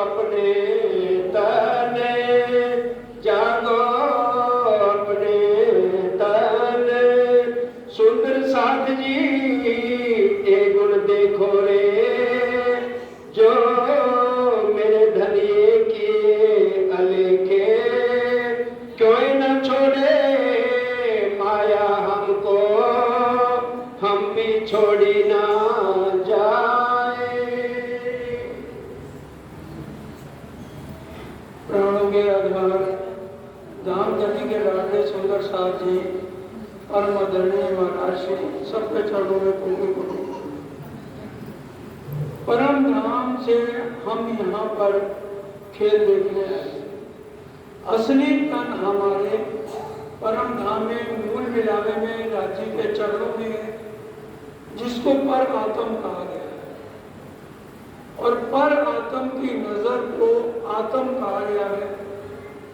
अपने तने, जागो अपने तने। सुंदर साथ जी ये गुण देखो रे, जो मेरे धनिये किए अलेखे। कोई न छोड़े माया हमको, हम भी छोड़ी ना जाए। प्राणों के आधार धाम गति के लाडले सुंदर साथ जी परम आदरणीय महाराज श्री सबके चरणों में कुंभी कुंभी। परम धाम से हम यहाँ पर खेल देखने आए। असली तन हमारे परम धाम में मूल मिलावे में राज्य के चरणों में है, जिसको पर आत्म कहा गया है। और पर आत्म की नजर को आत्म कहा गया है।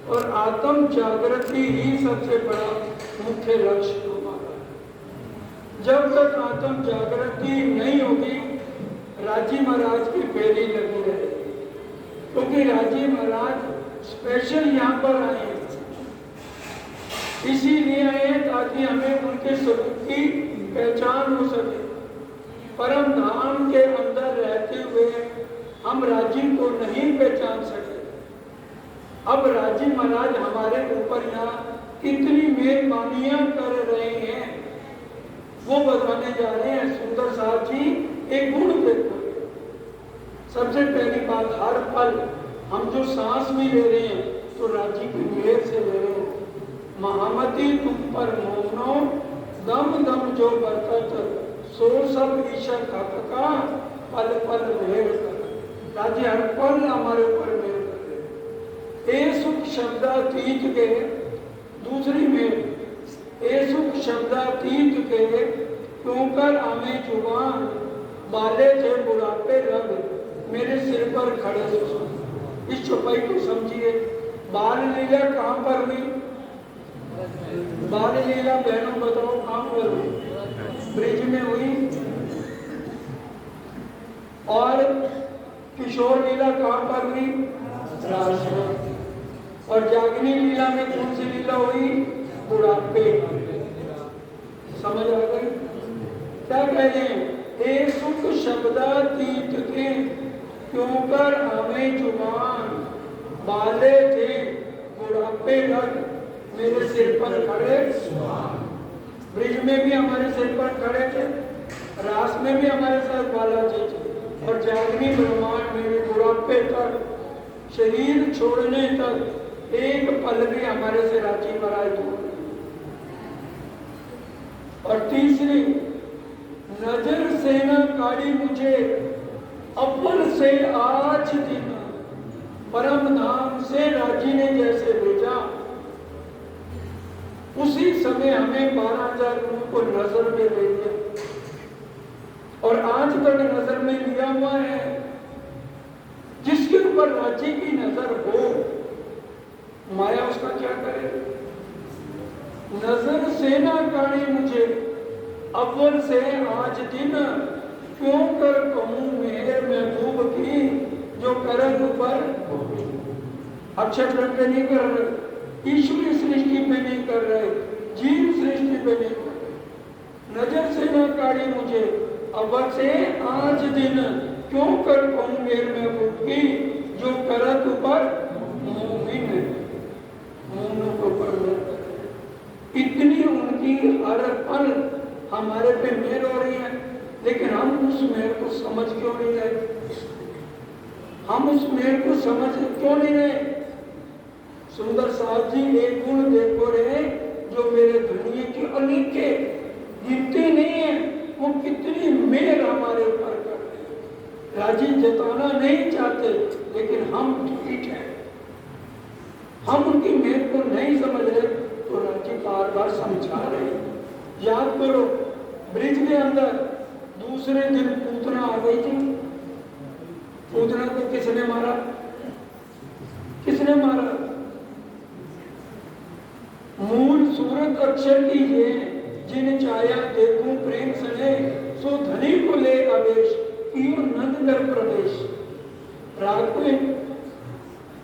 और आत्म जागृति ही सबसे बड़ा मुख्य लक्ष्य हमारा है। जब तक आत्म जागृति नहीं होगी, राजी महाराज की फेरी लगी रहेगी, क्योंकि राजी महाराज स्पेशल यहाँ पर आए हैं। इसीलिए आए हैं ताकि हमें उनके स्वरूप की पहचान हो सके। परम धाम के अंदर रहते हुए हम राजी को नहीं पहचान सके। अब राजी महाराज हमारे ऊपर यहाँ कितनी मेहरबानियां कर रहे हैं, वो बताने जा रहे हैं। सुंदर साथ जी एक गुण देखो। सबसे पहली बात, हर पल हम जो सांस भी ले रहे हैं तो राजी की मेहर से ले रहे हैं। महामती तुम पर मोहनो, दम दम जो बरकत, सो सब ईश्वर का पल पल मेहर कर। राजी हर पल हमारे ऊपर मेहर कर। ए सुख शब्दातीत के, दूसरी में ए सुख शब्दातीत के, क्यों कर हमें जुबान, बाले थे बुढ़ापे रग, मेरे सिर पर खड़े हो। इस चौपाई को समझिए। बाल लीला कहाँ पर हुई? बाल लीला बहनों बताओ कहाँ पर हुई? ब्रिज में हुई। और किशोर लीला कहाँ पर हुई? रास में। और जागनी लीला में कौन सी लीला हुई? बुढ़ापे। समझ आ गई? क्या कह रहे हैं? हे सुख शब्दातीत के, क्यों कर हमें जुबान, बाले थे बुढ़ापे लग, मेरे सिर पर खड़े। ब्रिज में भी हमारे सिर पर खड़े थे, रास में भी हमारे साथ बालाजी थे। और जागनी ब्रह्मांड में बुढ़ापे तक, शरीर छोड़ने तक एक पल भी हमारे से राजी महाराज दूर। और तीसरी, नजर से न काढ़ी मुझे, अव्वल से आज दिन, परम धाम से राजी ने जैसे भेजा, उसी समय हमें 12,000 लोगों को नजर में ले लिया। और आज तक नजर में लिया हुआ है। जिसके ऊपर राजी की नजर हो, माया उसका क्या करे? नजर से ना काढ़ी मुझे, अव्वल से आज दिन, क्यों कर कहूं मेरे महबूब की, जो करन पर अक्षर पे नहीं कर रहे, ईश्वरी सृष्टि पे नहीं कर रहे, जीव सृष्टि पे नहीं कर रहे। नजर से ना काढ़ी मुझे, अव्वल से आज दिन, क्यों कर कहूं मेरे महबूब की, जो करत पर मोमिन है, मोमिनों को पर। इतनी उनकी हर पल हमारे पे मेहर हो रही है, लेकिन हम उस मेहर को समझ क्यों नहीं रहे? हम उस मेहर को समझ क्यों नहीं रहे? सुंदर साहब जी एक गुण देखो रहे, जो मेरे धनिये की अलीके गिनती नहीं है, वो कितनी मेहर हमारे ऊपर कर रहे हैं। राजी जताना नहीं चाहते, लेकिन हम ठीक है, हम उनकी मेहर को नहीं समझ रहे, तो राजी बार बार समझा रहे हैं। याद करो, ब्रिज के अंदर दूसरे दिन पूतना आ गई थी। पूतना को किसने मारा? किसने मारा? मूल सूरत अक्षर की ये, जिन चाया देखूं प्रेम सने, सो धनी को ले आवेश, कियो नंद नर प्रदेश। रात में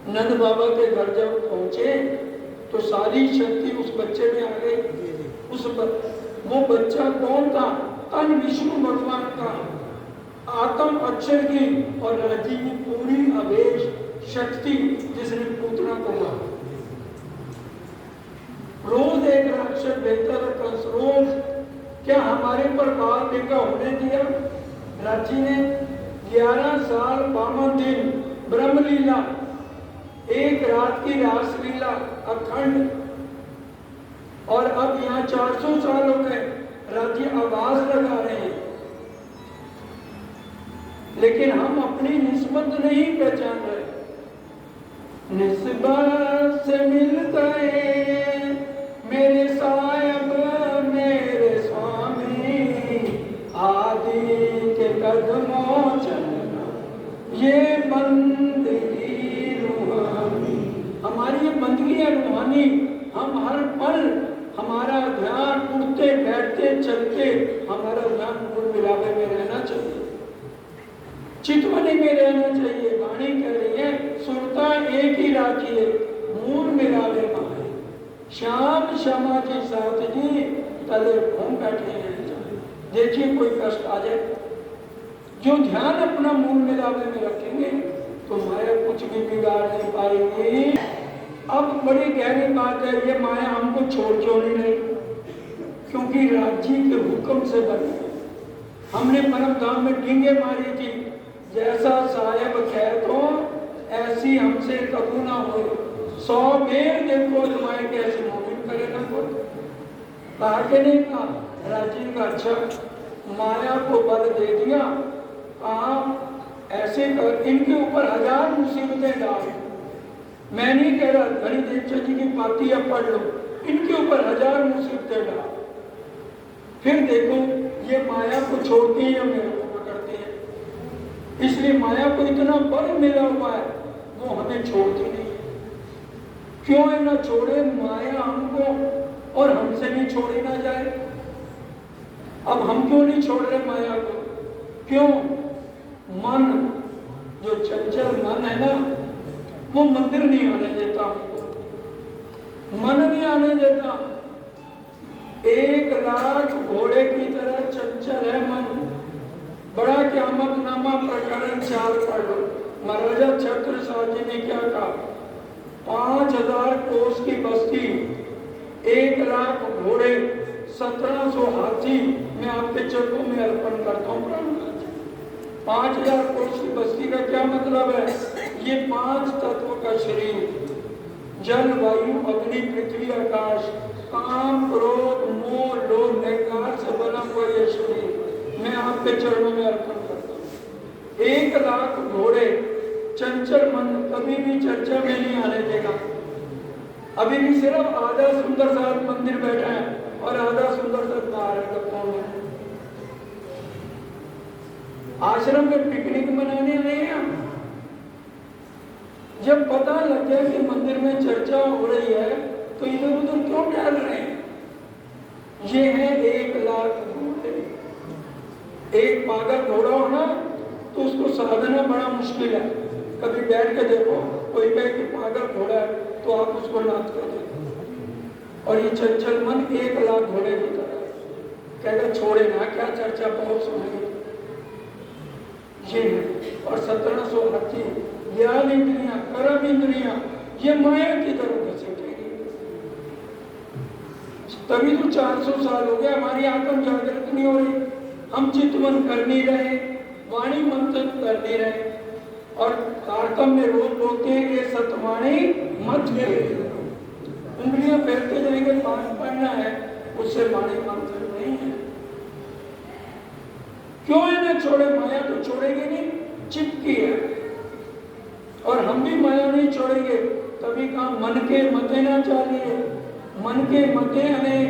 नंद बाबा के घर जब पहुंचे तो सारी शक्ति उस बच्चे में आ गई। वो बच्चा कौन था? तन विष्णु भगवान का, आत्म अक्षर की और राजी की पूरी आवेश शक्ति जिसने पूतना को मारा। रोज एक राक्षस भेजता था कंस, रोज। क्या हमारे पर काल टीका होने दिया? राजी ने 11 साल 52 दिन ब्रह्मलीला, एक रात की रासलीला अखंड, और अब यहाँ 400 साल हो गए। राज्य आवाज लगा रहे हैं, लेकिन हम अपनी निस्बत नहीं पहचान रहे। निस्बत से मिल गए मेरे साहिब मेरे स्वामी, आदि के कदमों चलना ये बंदगी रूहानी। हमारी ये बंदगी है रूहानी। हम हर पल हमारा ध्यान उठते बैठते चलते हमारा ध्यान मूल मिलावे में रहना चाहिए, चितवनी में रहना चाहिए। वाणी कह रही है सुरता एक ही राखिए मूल मिलावे माए, श्याम क्षमा जी साथ जी तले घूम बैठे हैं। देखिए कोई कष्ट आ जाए, जो ध्यान अपना मूल मिलावे में रखेंगे तो माया कुछ भी बिगाड़ नहीं पाएगी। अब बड़ी गहरी बात है, ये माया हमको छोड़ क्यों नहीं रही? क्योंकि राज्य के हुक्म से बनी। हमने परम धाम में डींगे मारी थी, जैसा साहेब कहत हो ऐसी हमसे कबू ना हो। 100 बेर देखो तुम्हारे कैसे मोमिन करेगा कोई। कहा के नहीं कहा राज्य का अच्छा, माया को बल दे दिया। आप ऐसे कर, इनके ऊपर 1000 मुसीबतें डाल। मैं नहीं कह रहा धनी देवचा जी की पाती अब पढ़ लो, इनके ऊपर 1000 मुसीबतें डाल, फिर देखो ये माया को छोड़ते हैं या मेरे को पकड़ते हैं। इसलिए माया को इतना बल मिला हुआ है, वो हमें छोड़ती नहीं है। क्यों है ना छोड़े माया हमको, और हमसे भी छोड़ी ना जाए। अब हम क्यों नहीं छोड़ रहे माया को? क्यों? मन, जो चंचल मन है ना, वो मंदिर नहीं आने देता हमको, मन नहीं आने देता। 1 लाख घोड़े की तरह चंचल है मन। बड़ा क़यामतनामा प्रकरण 4 पढ़ लो। महाराजा छत्रसाल जी ने क्या कहा? 5000 कोस की बस्ती, 1 लाख घोड़े, 1700 हाथी मैं आपके चरणों में अर्पण करता हूँ। 5000 कोस की बस्ती का क्या मतलब है? ये 5 तत्व का शरीर, जल वायु अग्नि पृथ्वी आकाश, काम क्रोध मोह लोभ अहंकार से बना हुआ ये शरीर मैं आपके चरणों में अर्पण करता हूँ। 1 लाख घोड़े, चंचल मन कभी भी चर्चा में नहीं आने देगा। अभी भी सिर्फ आधा सुंदर सा मंदिर बैठा है और आधा सुंदर सा बाहर है कौन है। आश्रम में पिकनिक मनाने आए हैं हम। जब पता लग गया कि मंदिर में चर्चा हो रही है तो इधर उधर क्यों टहल रहे हैं? ये है 1 लाख घोड़े। एक पागल घोड़ा हो ना तो उसको साधना बड़ा मुश्किल है। कभी बैठ के देखो, कोई कहे कि पागल घोड़ा है तो आप उसको नाच कर देखो। और ये चंचल मन 1 लाख घोड़े की तरह कहेगा छोड़े ना, क्या चर्चा बहुत सुनेगी। ये और 1700 हाथी, ज्ञान इंद्रियां, कर्म इंद्रियां, ये माया की तरफ घसीटेगी। तभी तो 400 साल हो गया हमारी आत्म जागृत नहीं हो रही। हम चितवन कर नहीं रहे, वाणी मंथन कर नहीं रहे। और कारतम में रोज बोलते हैं कि सतवाणी मत फेरो। उंगलियां फेरते जाएंगे, पाठ पढ़ना है, उससे वाणी मंथन नहीं है। क्यों है ना छोड़े? माया तो छोड़ेगी नहीं, चिपकी है। और हम भी माया नहीं छोड़ेंगे। तभी कहा मन के मते ना चाहिए, मन के मते हमें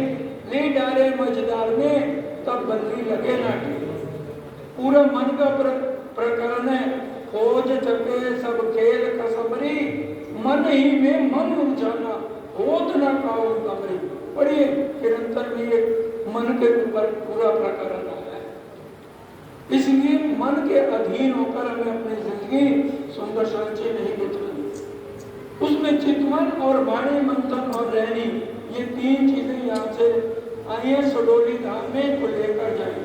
ले डाले मझदार में, तब बंदी लगे ना। पूरा मन का प्रकरण है। खोज थके सब खेल कसमरी, मन ही में मन उलझाना, होत ना काऊ कमरी। पढ़िए निरंतर में ये मन के ऊपर पूरा प्रकरण है। इसलिए मन के अधीन होकर हमें अपनी जिंदगी सुंदर संचय नहीं बितानी। उसमें चितवन और वाणी मंथन और रहनी, ये तीन चीजें यहाँ से आई है सडोली धाम में, तो लेकर जाए।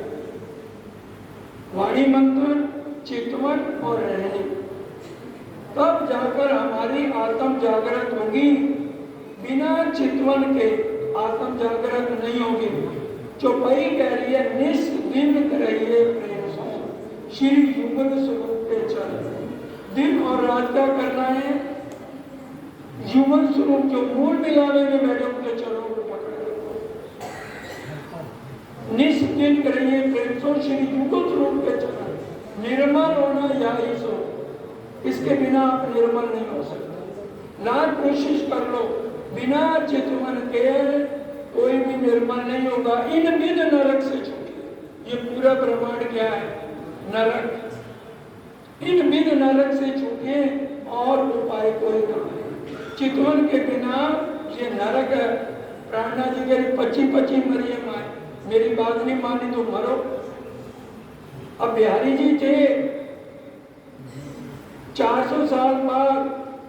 वाणी मंथन, चितवन और रहनी, तब जाकर हमारी आत्म जागृत होगी। बिना चितवन के आत्म जागृत नहीं होगी। चौपाई कह रही है निस्दिन करिए प्रेम सो श्री युगल स्वरूप के चल। दिन और रात का करना है युगल स्वरूप, जो मूल मिलावे में बैठे उनके चरणों को पकड़ रखो। निस्दिन करिए प्रेम सो श्री युगल स्वरूप के चल। निर्मल होना या ही सो, इसके बिना आप निर्मल नहीं हो सकते। लाख कोशिश कर लो, बिना चितवन के कोई भी निर्मल नहीं होगा। इन विध नरक से छूटिए। ये पूरा ब्रह्मांड क्या है? नरक। इन विध नरक से छूटिए और उपाय कोई ना है। चितवन के बिना ये नरक है। प्राणा जी कह रही 25-25 मरिए माए, मेरी बात नहीं मानी तो मरो। अब बिहारी जी थे, 400 साल बाद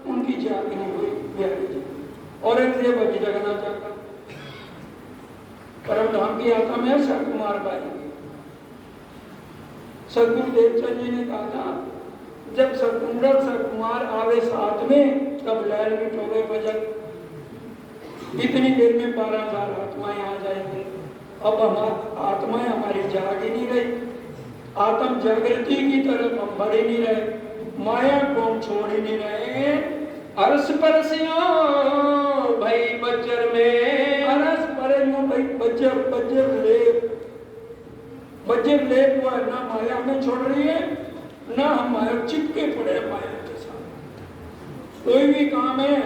उनकी जागनी हुई बिहारी जी। औरंगजेब अभी जगना चाहता, परम धाम की आत्मा में सरकुमार बाई। सदगुरु देवचंद जी ने कहा था, जब सकुंडल सरकुमार आवे साथ में, तब लैल बिठोगे भजन। इतनी देर में 12,000 आत्माएं आ जाएंगी। अब हमारी आत्माएं हमारी जाग ही नहीं रही। आत्म जागृति की तरफ हम बढ़ ही नहीं रहे, माया को हम छोड़ ही नहीं रहे। अरस परसियो भाई बजर में, अरस परसियो भाई बजर लेप हुआ, ना माया में छोड़ रही है, ना हम माया चिपके पड़े माया के साथ। कोई भी काम है,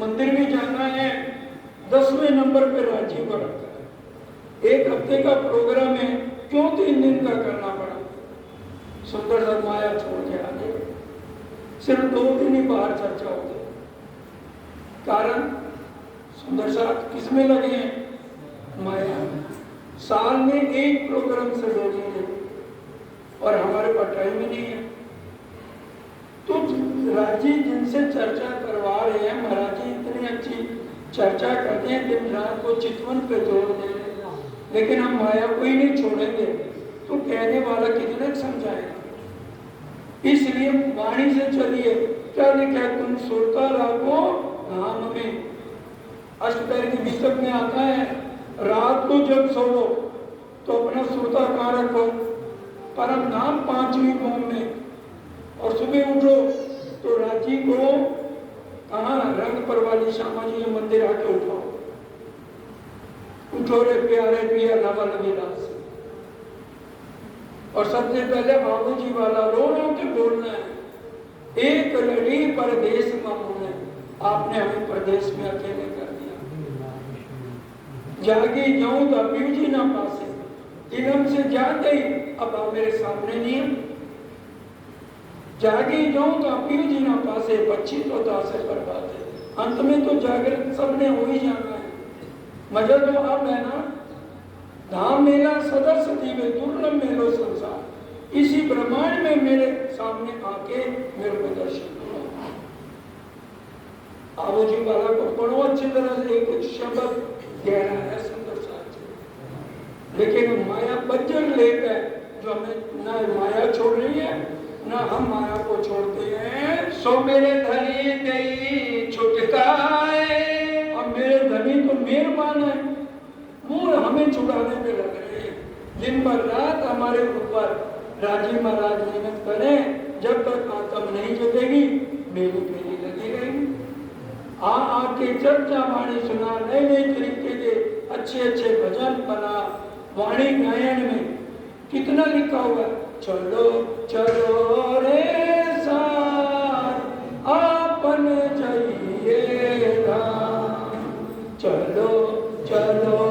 मंदिर भी जाना है, 10वें नंबर पे राजीव को रखा है। 1 हफ्ते का प्रोग्राम है, क्यों 3 दिन का करना पड़ा? सुंदर सा माया छोड़ के आगे, सिर्फ 2 दिन ही बाहर चर्चा होती। कारण सुंदर साथ किसमें लगे हैं? माया। साल में 1 प्रोग्राम से लोग और हमारे पास टाइम ही नहीं है। तो राजी जिनसे चर्चा करवा रहे हैं, महाराज जी इतनी अच्छी चर्चा करते हैं, दिन रात को चितवन पे जोड़ दे रहे हैं, लेकिन हम माया को ही नहीं छोड़ेंगे तो कहने वाला कितने समझाएगा? इसलिए वाणी से चलिए। क्या लिखा? तुम सुरता राखो धाम में। अष्टपैर के भीतर में आता है, रात को जब सोओ तो अपना सुरता कहाँ रखो? परम धाम 5वीं मोम में। और सुबह उठो तो राजी को कहाँ? रंग परवाली श्यामा जी मंदिर आके उठाओ। उठो रे प्यारे पिया नवा लगे। और सबसे पहले बाबू जी वाला रो के बोलना है, एक लड़ी परदेश में होने, आपने हमें प्रदेश में अकेले कर दिया। जागी जाऊं तो अभी जी ना पासे, इलम से जाग गई, अब आप मेरे सामने नहीं है। जागी जाऊं तो अभी जी ना पासे, बच्ची तो दासे बर्बाद है। अंत में तो जागृत सबने हो ही जाना है। मजा तो अब है ना, धाम मेला सदा सती में दुर्लभ मेलो संसार। इसी ब्रह्मांड में मेरे सामने आके मेरे को दर्शन करो। आबू जी वाला को पढ़ो अच्छी तरह से, एक शब्द गहरा है सुंदर साथ। लेकिन माया बज्जर लेकर है, जो हमें ना माया छोड़ रही है, ना हम माया को छोड़ते हैं। सो मेरे धनी गई छुटकाए। अब मेरे धनी तो मेहरबान है, वो हमें छुड़ाने में लग रहे हैं। दिन भर रात हमारे ऊपर राजी महाराज मेहनत करें, जब तक आत्म नहीं जगेगी मेरी मेरी लगी रहेगी। आके चर्चा वाणी सुना, नए नए तरीके के अच्छे अच्छे भजन बना। वाणी गायन में कितना लिखा हुआ? चलो चलो रे साथ आपन जाइएगा, चलो चलो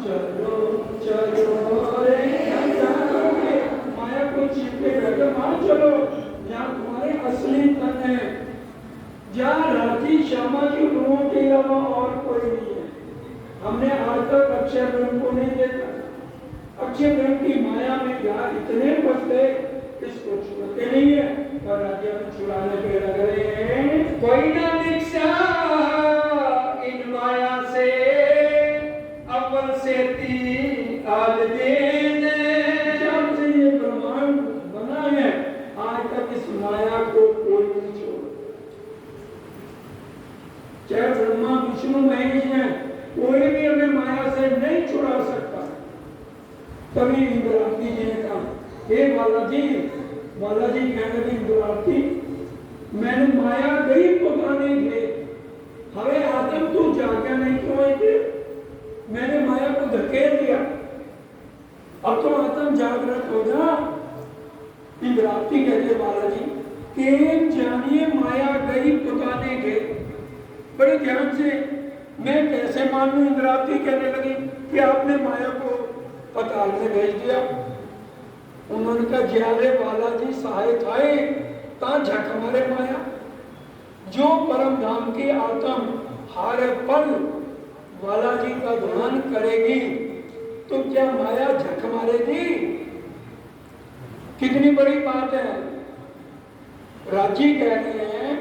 चलो चलो अक्षय ब्रह्म को नहीं देखा। अक्षय ब्रह्म की माया में यार इतने फंसते, इसको छुड़ते नहीं है और राज्य में छुड़ाने पे लग रहे हैं। कोई ना दीक्षा इन माया से अपन से ती आज देने। जब से ये ब्रह्मांड बना है आज तक इस माया को कोई नहीं छोड़ा। चाहे ब्रह्मा विष्णु महेश हैं, कोई भी हमें माया से नहीं छुड़ा सकता। तभी इंद्रावती जी ने कहा, हे बालाजी, बालाजी कहने लगे इंद्रावती, मैंने माया गई पकाने के हमें आत्म तू जागा नहीं क्यों है? मैंने माया को धकेल दिया, अब तो आत्म जागृत हो जा। इंद्रावती कहते बालाजी कि जानिए माया गई पकाने के। बड़े ध्यान से मैं कैसे मानूं? इंद्रावती कहने लगी कि आपने माया को पताल में भेज दिया। उन्होंने कहा ज्यारे बालाजी सहाय थाए ता झक हमारे माया। जो परम धाम की आत्म हर पल बालाजी का ध्यान करेगी तो क्या माया झक मारेगी? कितनी बड़ी बात है। राजी कह रहे हैं,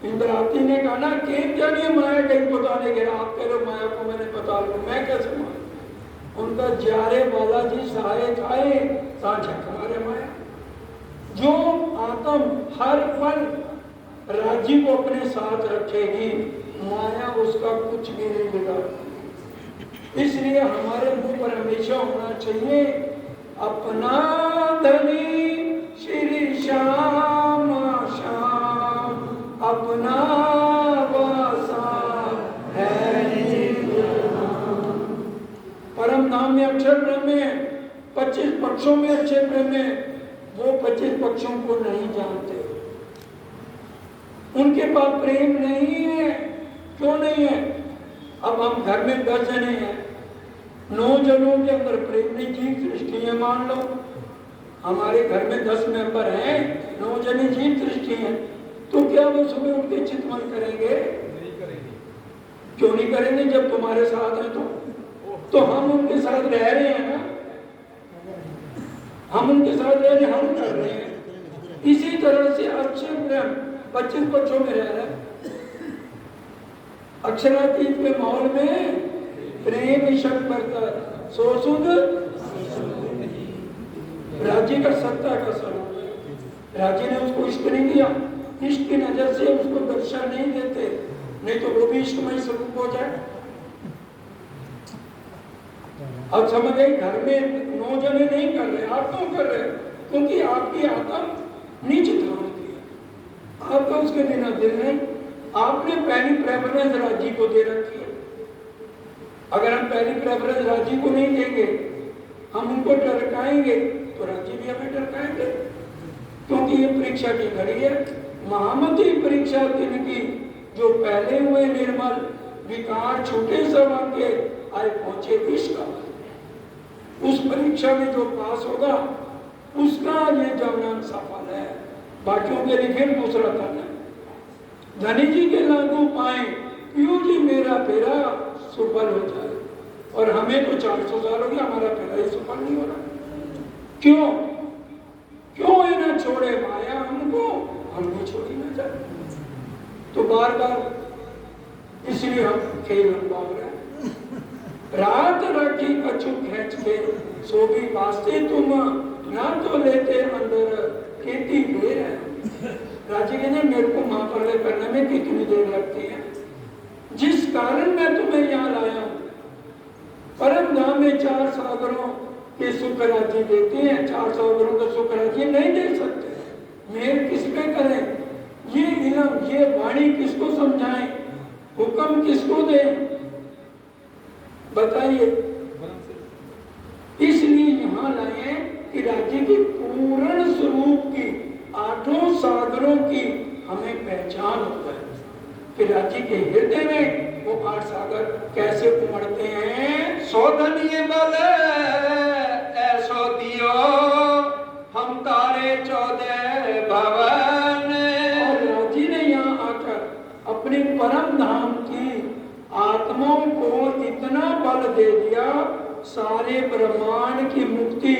इंद्रावती ने कहा ना कि जानिए माया कहीं पता नहीं गया। आप कह रहे माया को मैंने पता लो, मैं कैसे मानूं? उनका ज्यारे बालाजी सहाय थाए ता झक हमारे माया। जो आत्म हर पल राज्य को अपने साथ रखेगी, माया उसका कुछ भी नहीं बिगाड़ती। इसलिए हमारे मुंह पर हमेशा होना चाहिए अपना धनी श्री श्याम श्याम, अपना वासा है परम धाम में अक्षर ब्रह्म में 25 पक्षों में अक्षर ब्रह्म में। वो 25 पक्षों को नहीं जानते, उनके पास प्रेम नहीं है। क्यों नहीं है? अब हम घर में 10 जने हैं, 9 जनों के अंदर प्रेम नहीं, जीव सृष्टि है मान लो। हमारे घर में 10 मेंबर हैं, 9 जने जीव सृष्टि हैं, तो क्या वो सुबह उठ के चिंतन करेंगे? क्यों नहीं करेंगे? जब तुम्हारे साथ है तो हम उनके साथ रह रहे हैं ना, हम उनके साथ रह रहे, हम कर रहे हैं। इसी तरह से अक्षर ब्रह्म 25 पक्षों में रह रहे हैं। अक्षरातीत के माहौल में प्रेम शब्द करता सो सुध राज्य का सत्ता का स्वरूप है। राज्य ने उसको इष्ट नहीं दिया, इष्ट की नजर से उसको दर्शन नहीं देते, नहीं तो वो भी इष्टमय स्वरूप हो जाए। अब समझ गए, घर में 9 जने नहीं कर रहे, आप क्यों कर रहे? क्योंकि आपकी आत्म नीच धाम की है, आपका उसके बिना दिल नहीं। आपने पहली प्रेफरेंस राज्य को दे रखी है। अगर हम पहली प्रेफरेंस राज्य को नहीं देंगे, हम उनको टरकाएंगे तो राज्य भी हमें टरकाएंगे। क्योंकि ये परीक्षा की घड़ी है, महामती परीक्षा दिन की। जो पहले हुए निर्मल विकार छूटे सब आगे आए पहुंचे विष का। उस परीक्षा में जो पास होगा उसका ये जन्म सफल है, बाकियों के लिए फिर दूसरा करना है। धनी जी के लागू पाए क्यों जी मेरा फेरा सुफल हो जाए, और हमें तो 400 साल हो गया हमारा फेरा ही सुफल नहीं हो रहा। क्यों? क्यों इन्हें छोड़े माया हमको, हम भी छोड़ी ना जाए। तो बार बार इसलिए हम खेल भाग रहे हैं। रात राखी कछु खेच के सो भी वास्ते तुम ना तो लेते अंदर खेती ले रहे। राजी कहते मेरे को महाप्रलय करने में कितनी देर लगती है, जिस कारण मैं तुम्हें यहाँ लाया हूँ। परम धाम में 4 सागरों के सुख राज्य देते हैं, 4 सागरों का सुख राज्य नहीं दे सकते। मेर किस पे करें? ये इल्म, ये वाणी किसको समझाएं, हुक्म किसको दें, बताइए। इसलिए यहाँ लाए कि राज्य के पूर्ण स्वरूप की 8 सागरों की हमें पहचान होता है कि राज्य के हृदय में वो 8 सागर कैसे उमड़ते हैं। सौधनिये बल ऐसो दियो हम तारे 14 भवन। और राज्य ने यहाँ आकर अपने परम धाम की आत्माओं को इतना इतना बल दे दिया, सारे ब्रह्मांड की मुक्ति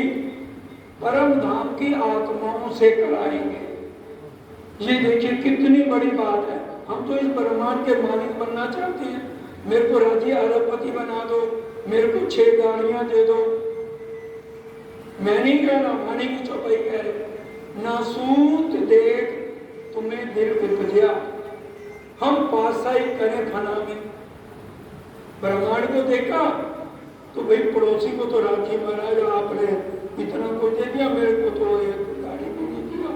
परम धाम की आत्माओं से कराएंगे। ये देखिए कितनी बड़ी बात है। हम तो इस ब्रह्मांड के मालिक बनना चाहते हैं, मेरे को राज्य अरबपति बना दो, मेरे को 6 गाड़ियां दे दो। मैं नहीं कह रहा, मणि की चौपाई कह रहे, ना सूत देख तुम्हें दिल उपजया, हम पासाई करें फना में। ब्रह्मांड को देखा तो भाई पड़ोसी को तो राजी महाराज आपने इतना को दे दिया, मेरे को तो एक गाड़ी भी नहीं दिया,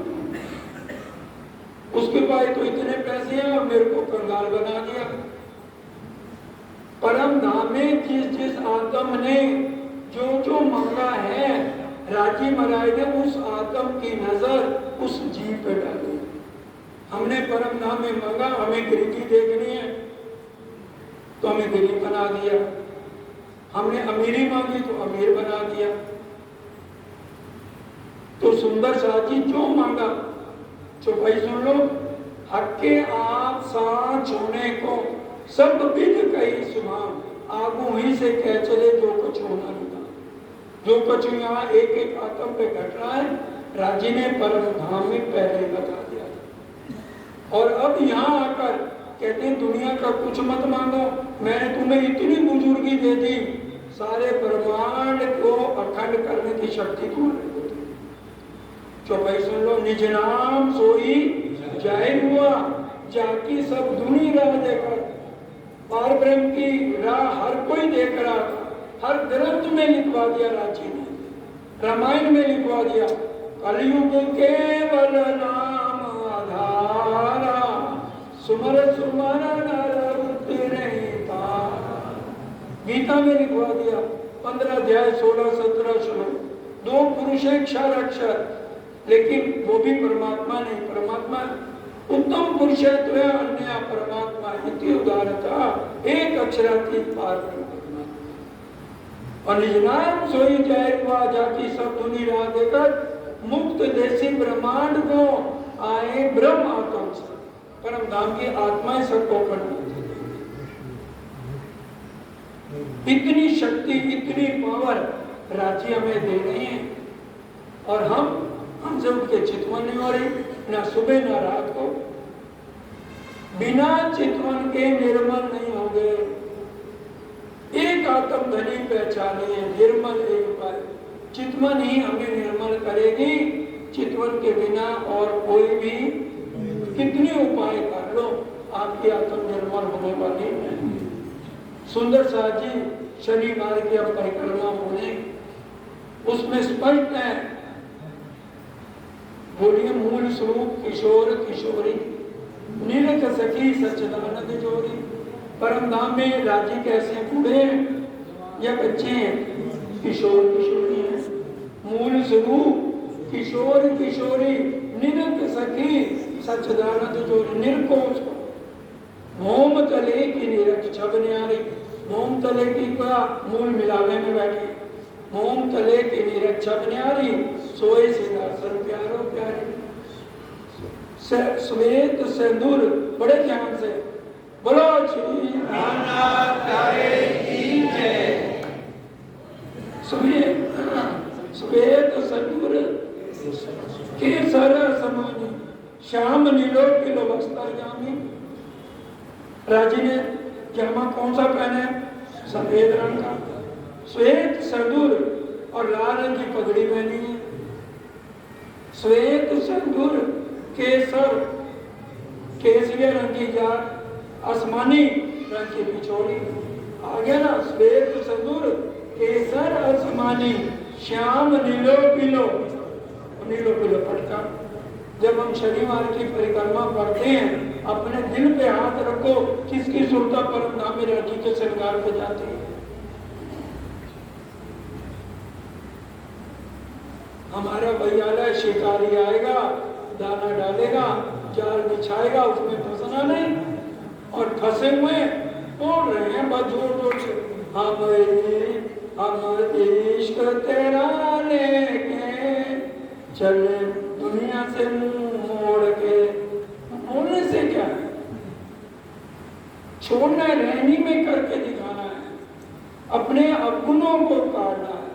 उसके पास तो इतने पैसे हैं और मेरे को कंगाल बना दिया। परम धाम में जिस जिस आत्म ने जो जो मांगा है, राजी महाराज ने उस आत्म की नजर उस जीव पे डाली। हमने परम धाम में मांगा, हमें गरीबी देखनी है तो हमें गरीब बना दिया, हमने अमीरी मांगी तो अमीर बना दिया। तो सुंदर साथी जो मांगा, चौपाई सुन लो, हक्के आप साथ होने को सब विध कही सुनाम, आगू ही से कह चले जो कुछ होना होगा। जो कुछ यहाँ एक एक आत्म पे घट रहा है, राजी ने परम धाम में पहले बता दिया। और अब यहाँ आकर कहते हैं दुनिया का कुछ मत मांगो, मैंने तुम्हें इतनी बुजुर्गी दे दी, सारे ब्रह्मांड को अखंड करने की शक्ति तुम्हारे को दी। चौपाई सुन लो, निज नाम सोई जाहिर हुआ, जाकी सब दुनी राह देखा। पार ब्रह्म की राह हर कोई देख रहा था, हर ग्रंथ में लिखवा दिया राजी ने, रामायण में लिखवा दिया, कलयुग केवल नाम आधारा, सुमर सुमर नर उतरता। गीता में लिखवा दिया 15 अध्याय 16-17 श्लोक, 2 पुरुष क्षर अक्षर, लेकिन वो भी परमात्मा नहीं, परमात्मा उत्तम पुरुषत्व है, अन्य परमात्मा इति उदारता, एक अक्षरातीत पार ब्रह्म। और निज नाम सोई जाहिर हुआ, जाकी सब दुनी राह देकर मुक्त देसी ब्रह्मांड को आए ब्रह्म आत्म से। परम धाम की आत्माएं सबको करनी, इतनी शक्ति इतनी पावर राजी हमें दे रही है। और हमसे उनके चितवन नहीं हो रही, ना सुबह ना रात को, बिना चितवन के निर्मल नहीं होंगे। एक आत्म धनी पहचानिए, निर्मल एक उपाय, चितवन ही हमें निर्मल करेगी। चितवन के बिना और कोई भी कितने उपाय कर लो, आपकी आत्म निर्मल होने वाली नहीं। सुंदर साथ जी शनिवार की अब परिक्रमा होने, उसमें स्पष्ट है, बोलिए मूल स्वरूप किशोर किशोरी, नीरक सखी सच्चिदानंद जोरी। परम धाम में राजी कैसे बूढ़े हैं या बच्चे हैं? किशोर किशोरी हैं। मूल स्वरूप किशोर किशोरी, निरक सखी सच्चिदानंद जोरी, निर्कोश को मोम तले की निरख छब न्यारी। मोम तले की का मूल मिलावे में बैठी, मोम तले की निरख छब न्यारी, सोए सिंहासन प्यारो प्यारी। श्वेत सिंदूर, बड़े ध्यान से बोलो श्री रामनाथ प्यारे की जय। श्वेत सिंदूर केसर समानी, श्याम नीलो किलो बस्तर जामी। राजी ने जामा कौन सा पहने? सफेद रंग का, श्वेत सिंदूर और लाल रंग की पगड़ी पहनी है। श्वेत सिंदूर केसर, केसरिया रंग की जार, आसमानी रंग की पिछोड़ी। आ गया ना, श्वेत सिंदूर केसर आसमानी, श्याम नीलो पीलो, नीलो पीलो पटका। जब हम शनिवार की परिक्रमा करते हैं, अपने दिल पे हाथ रखो, किसकी सुरता परम धाम में राजी के श्रृंगार पे जाती है। हमारा भैया शिकारी आएगा, दाना डालेगा, जाल बिछाएगा, उसमें फंसना नहीं। और फंसे हुए बोल रहे हैं बस जोर जोर से, हम इश्क तेरा लेके चले दुनिया से मुंह मोड़ के। मोड़ने से क्या है? छोड़ना है, रहनी में करके दिखाना है। अपने अवगुणों को काटना है,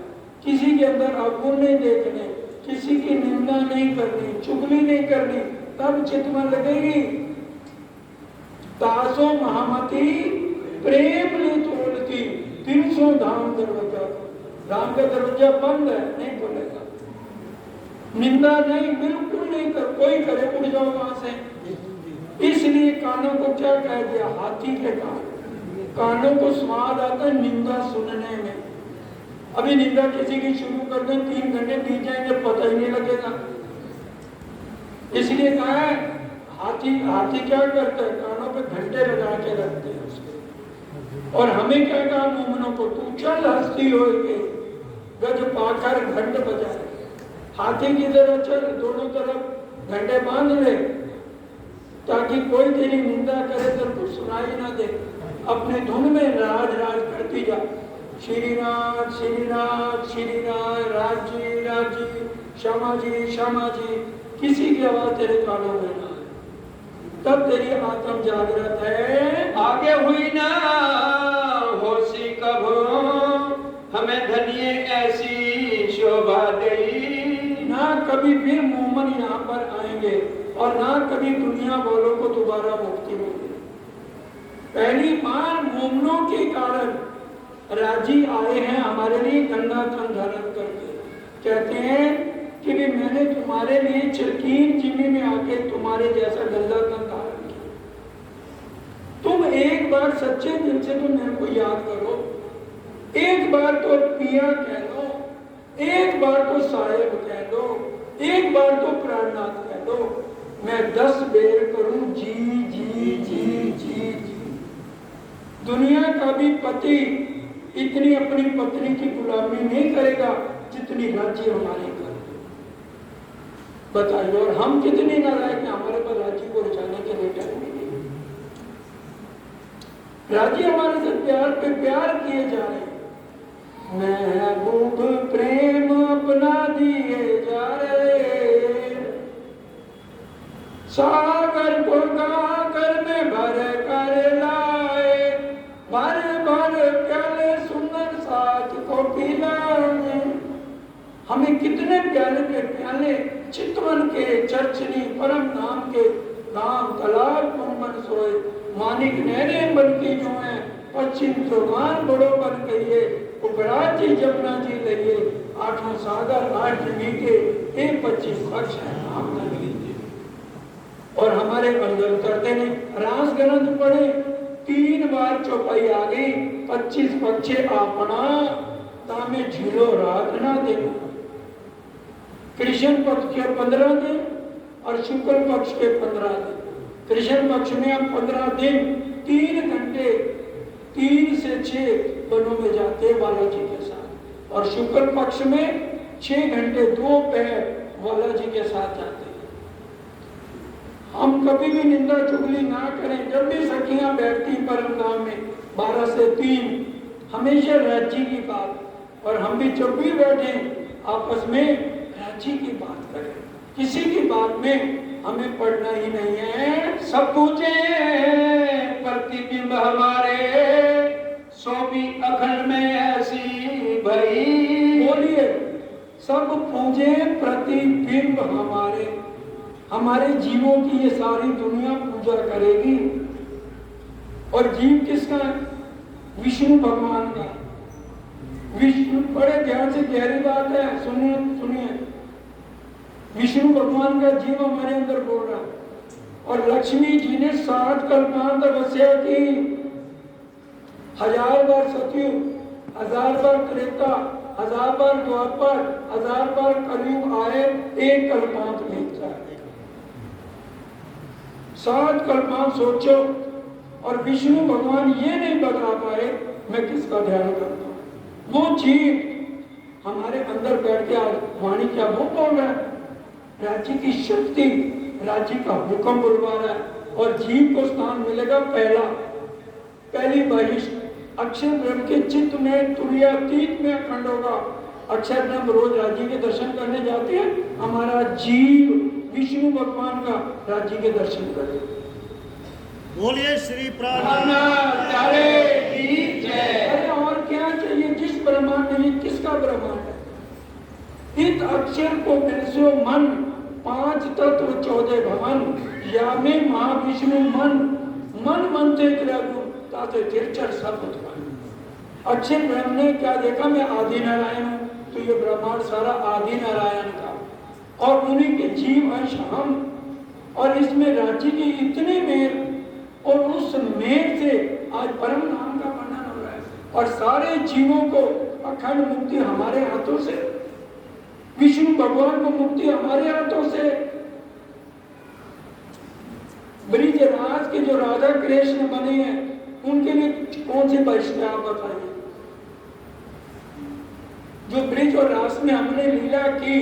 किसी के अंदर अवगुण नहीं देखने, किसी की निंदा नहीं करनी, चुगली नहीं करनी, तब चित्त में लगेगी। तासो महामती प्रेम ने तोड़ती 300 धाम दरवाजा, धाम का दरवाजा बंद है, नहीं बोलेगा। निंदा नहीं, बिल्कुल नहीं कर, कोई करे उड़ जाओ वहां से। इसलिए कानों को क्या कह दिया, हाथी के कान। कानों को स्वाद आता है निंदा सुनने में। अभी निंदा किसी की शुरू कर दें 3 घंटे बीत जाएंगे, पता ही नहीं लगेगा। इसलिए कहा है हाथी क्या करता है, कानों पे घंटे लगा के रखते हैं उसके। और हमें क्या कहा मोमनों को, तू चल हस्ती हो गज पाकर घंट बजाए। हाथी की तरह चल, दोनों तरफ घंटे बांध ले, ताकि कोई तेरी निंदा करे तो कुछ सुनाई ना दे। अपने धुन में राज करती जा, श्रीनाथ श्रीनाथ श्रीनाथ, राज जी श्यामा जी, किसी की आवाज तेरे कानों में ना आए, तब तेरी आत्म जागृत है। आगे हुई ना होशी कभो, हमें धनिये ऐसी शोभा दई। ना कभी फिर मोमन यहाँ पर आएंगे और ना कभी दुनिया वालों को दोबारा मुक्ति मिलेगी। पहली बार मोमनों के कारण राजी आए हैं हमारे लिए गंगा तन धारण करके। कहते हैं कि भी मैंने तुम्हारे लिए चिरकीन जिम्मे में आके तुम्हारे जैसा गंगा तन धारण किया। तुम एक बार सच्चे दिल से तुम मेरे को याद करो, एक बार तो पिया कह लो, एक बार तो साहेब कह लो, एक बार तो प्राणनाथ कह लो। मैं 10 बेर करूं जी जी जी जी जी। दुनिया का भी पति इतनी अपनी पत्नी की गुलामी नहीं करेगा जितनी राज्य हमारे कर। बताइए, और हम कितने नारायण हैं, हमारे पास राज्य को रिझाने के लिए टाइम नहीं। राज्य हमारे से प्यार पे प्यार किए जा रहे हैं। महबूब प्रेम अपना दिए जा रहे, सागर को गाकर में भर कर लाए, भर प्याले सुंदर साथ को पिलाए। हमें कितने प्याले के प्याले चितवन के चर्चनी परम नाम के नाम तालाब मन सोए, मानिक नहरे बन की जो है, पश्चिम चौगान बड़ो बन गई, उपराज जी जमुना जी लइए, 8 सागर 8 जमी के 25 पक्ष है नाम कर लीजिए। और हमारे अंदर करते नहीं, रास ग्रंथ पढ़े 3 बार चौपाई आ गई, 25 पक्षे आपना तामे झीलो रात ना देना। कृष्ण पक्ष के 15 दिन और शुक्ल पक्ष के 15 दिन। कृष्ण पक्ष में हम 15 दिन 3 घंटे 3 से 6 वनों में जाते बालाजी के साथ, और शुक्ल पक्ष में 6 घंटे 2 पहर बालाजी के साथ जाते हैं। हम कभी भी निंदा चुगली ना करें। जब भी सखियां बैठती परम धाम में 12 से 3, हमेशा राज्य की बात, और हम भी जब भी बैठे आपस में राज्य की बात करें, किसी की बात में हमें पढ़ना ही नहीं है। सब पूछे प्रतिबिंब हमारे, सो भी अखंड में ऐसी भई। बोलिए, सब पूजे प्रतिबिंब हमारे, हमारे जीवों की ये सारी दुनिया पूजा करेगी। और जीव किसका है? विष्णु भगवान का। विष्णु, बड़े ध्यान से गहरी बात है, सुनिए सुनिए। विष्णु भगवान का जीव हमारे अंदर बोल रहा है, और लक्ष्मी जी ने 7 कल्पांत तपस्या की। 1000 बार सतयुग, 1000 बार त्रेता, 1000 बार द्वापर, 1000 बार कलयुग आए, 1 कल्पांत बीतता है। 7 कल्पांत सोचो, और विष्णु भगवान ये नहीं बता पाए मैं किसका ध्यान करता हूँ। वो जीव हमारे अंदर बैठ के आज वाणी क्या वो बोल रहा है, राज्य की शक्ति, राज्य का हुक्म बुलवा रहा है, और जीव को स्थान मिलेगा पहली बहिष्ठ। अक्षर ब्रह्म के चित्त में तुल्यातीत में अखंड होगा। अक्षर ब्रह्म रोज राज्य के दर्शन करने जाते हैं, हमारा जीव विष्णु भगवान का राज्य के दर्शन करे। बोलिए श्री प्राण अरे और क्या समझना चाहिए जिस ब्रह्मांड में, ये किसका ब्रह्मांड है? इत अक्षर को बिरसो मन, 5 तत्व 14 भवन, या में महाविष्णु मन, मन मनते त्रैगुण ताते तिरचर सब उत्पन्न। अक्षर ब्रह्म ने क्या देखा? मैं आदि नारायण हूं, तो ये ब्रह्मांड सारा आदि नारायण का, और उन्हीं के जीव अंश हम, और इसमें राज्य की इतनी मेर, और उस मेर से आज परम नाम का वर्णन हो रहा है, और सारे जीवों को अखंड मुक्ति हमारे हाथों से, विष्णु भगवान को मुक्ति हमारे हाथों से। ब्रिजराज के जो राधा कृष्ण बने हैं उनके लिए कौन सी बहिष्ठ आप बताइए? जो ब्रिज और रास में हमने लीला की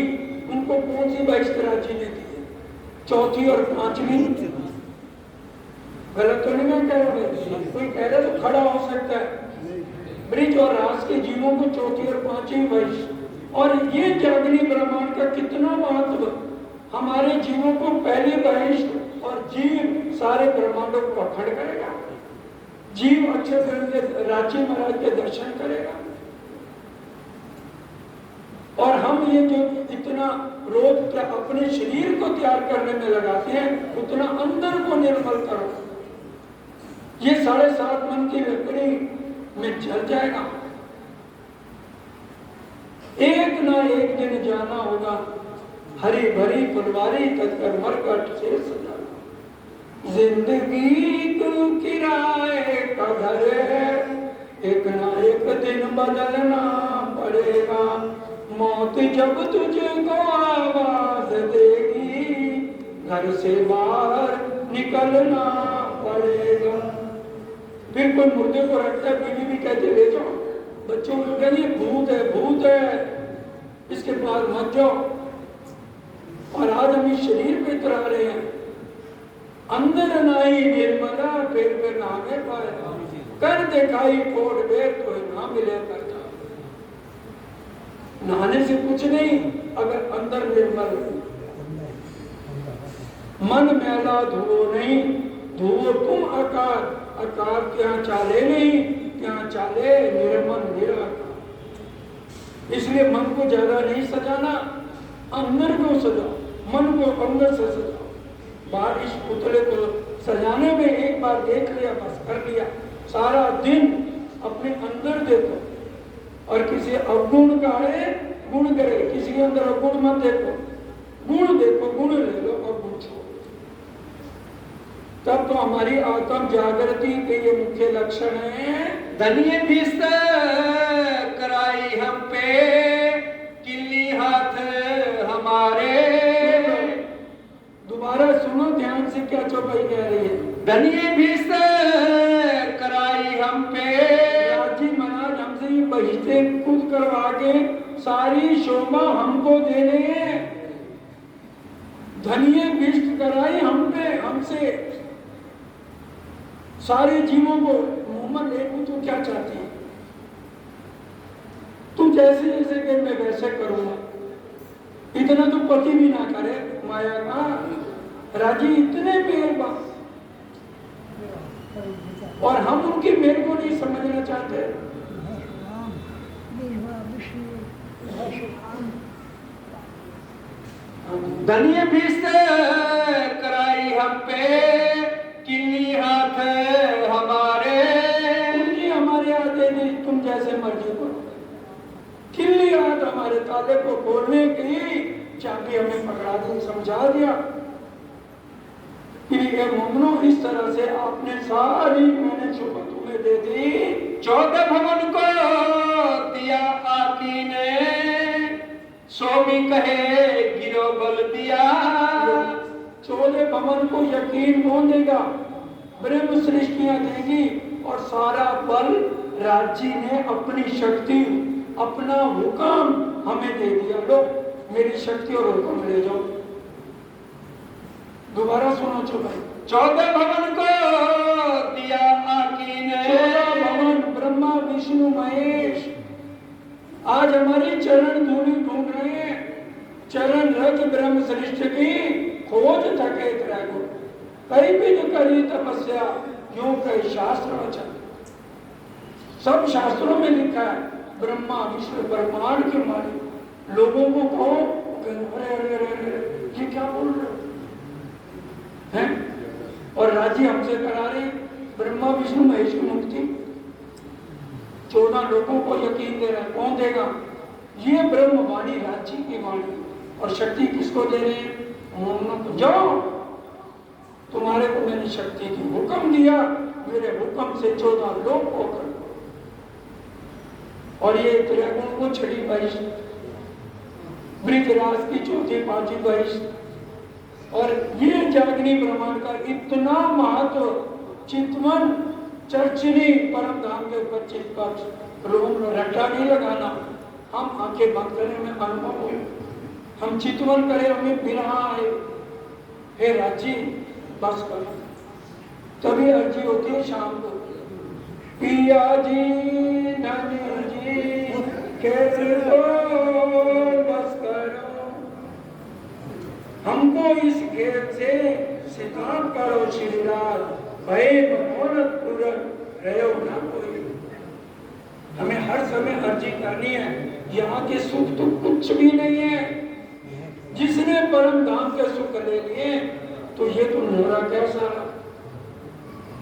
उनको कौन सी बहिष्ठ राज्य ने दी है? 4थी और 5वीं। गलत तो नहीं मैं कह रहा हूं, कोई कह रहा तो खड़ा हो सकता है। ब्रिज और रास के जीवों को 4थी और 5वीं बहिष्ठ, और ये जागनी ब्रह्मांड का कितना महत्व, हमारे जीवों को पहले बहिष्ठ, और जीव सारे ब्रह्मांडों को अखंड करेगा। जीव अक्षर राज्य महाराज के दर्शन करेगा, और हम ये जो इतना रोज अपने शरीर को तैयार करने में लगाते हैं, उतना अंदर को निर्मल करो। ये 7.5 मन की लकड़ी में जल जाएगा। एक ना एक दिन जाना होगा, हरी भरी फुलवारी तजकर मरकट से सजाना। जिंदगी तू किराए का घर है, एक ना एक दिन बदलना पड़ेगा। मौत जब तुझको आवाज देगी, घर से बाहर निकलना पड़ेगा। फिर कोई मुर्दे को रखता है, बीवी भी कहते ले जाओ, बच्चों को कहते भूत है, भूत है, इसके पास मत जाओ। और आज हम इस शरीर पे इतरा रहे हैं, अंदर नाई निर्मला फिर नामे पाए, कर दिखाई फोड़ बे तो ना मिले करता। नहाने से कुछ नहीं अगर अंदर निर्मल, मन मैला धुओ नहीं, धुओ तुम आकार, आकार क्या चाले नहीं, क्या चाले निर्मल निराकार। इसलिए मन को ज्यादा नहीं सजाना, अंदर को सजाओ, मन को अंदर से सजाओ। बाहर इस पुतले को सजाने में एक बार देख लिया, बस कर लिया। सारा दिन अपने अंदर देखो, और किसी अवगुण का है गुण करे, किसी के अंदर अवगुण मत देखो, गुण देखो, गुण ले लो, अवगुण छोड़ो। तब तो हमारी आत्म जागृति के ये मुख्य लक्षण है। धनिये भीस्त कराई हम पे, किल्ली हाथ हमारे। दोबारा सुनो ध्यान से, क्या चौपाई कह रही है। धनिये भीस्त कराई हम पे, राजी महाराज हमसे ये बहिष्ठे खुद करवा के सारी शोभा हमको दे रहे हैं। धनिये भीष्ट कराई हम पे, हमसे सारे जीवों को। मोहम्मद लेकू तू क्या चाहती है? तू जैसे जैसे कि मैं वैसे करूंगा, इतना तो पति भी ना करे माया का। राजी इतने मेहरबान, और हम उनकी मेहर को नहीं समझना चाहते। धनिये भीस्त कराई हम पे, किल्ली हाथ हमारे। उनकी हमारे हाथ दे दी, तुम जैसे मर्जी करो। किल्ली हाथ हमारे, ताले को खोलने की चाबी हमें पकड़ा दी, समझा दिया कि ये मोमनो इस तरह से आपने सारी मैंने शोभा तुम्हें दे दी। 14 भवन को दिया आकी ने, सो भी कहे गिरो बल दिया। 14 भवन को यकीन कौन देगा? ब्रह्म सृष्टियां देगी, और सारा बल राज्य ने अपनी शक्ति, अपना हुक्म हमें दे दिया। लो मेरी शक्ति और हुक्म ले जाओ। दोबारा सुनो चो भाई। 14 भवन को दिया आकी ने, 14 भवन ब्रह्मा विष्णु महेश आज हमारी चरण धूलि ढूंढ रहे हैं। चरण रज ब्रह्म सृष्टि की खोज थके त्रैगुण, कहीं भी जो करी तपस्या यूं कई शास्त्र वचन। सब शास्त्रों में लिखा है, ब्रह्मा विष्णु ब्रह्मांड के मालिक। लोगों को कहो अरे अरे अरे अरे ये क्या बोल रहे हैं? और राज्य हमसे करा रहे हैं, ब्रह्मा विष्णु महेश की मुक्ति। 14 लोगों को यकीन दे रहे हैं, कौन देगा? ये ब्रह्म वाणी राज्य की वाणी। और शक्ति किसको दे रहे हैं? तो जाओ, तुम्हारे को मैंने शक्ति की हुक्म दिया, मेरे हुक्म से 14 लोग को कर दो। और ये त्रैगुण को छठी बारिश, वृद्धराज की चौथी पांचवी बारिश। और ये जागनी ब्रह्मांड का इतना महत्व, चितवन चर्चनी परम धाम के ऊपर चित्त रोम रट्टा नहीं लगाना। हम आंखें बंद करें, में अनुभव हो, हम चितवन करें, हमें बिरहा आए, हे राजी बस करो। तभी अर्जी होती है शाम को, पिया जी धनी जी कैसे बस करो, हमको इस खेत से सिताब करो श्रीराज, भय मनोरथ पूरन रहो ना कोई। हमें हर समय अर्जी करनी है। यहाँ के सुख तो कुछ भी नहीं है। जिसने परम धाम के सुख ले लिए तो ये तो नोरा कैसा,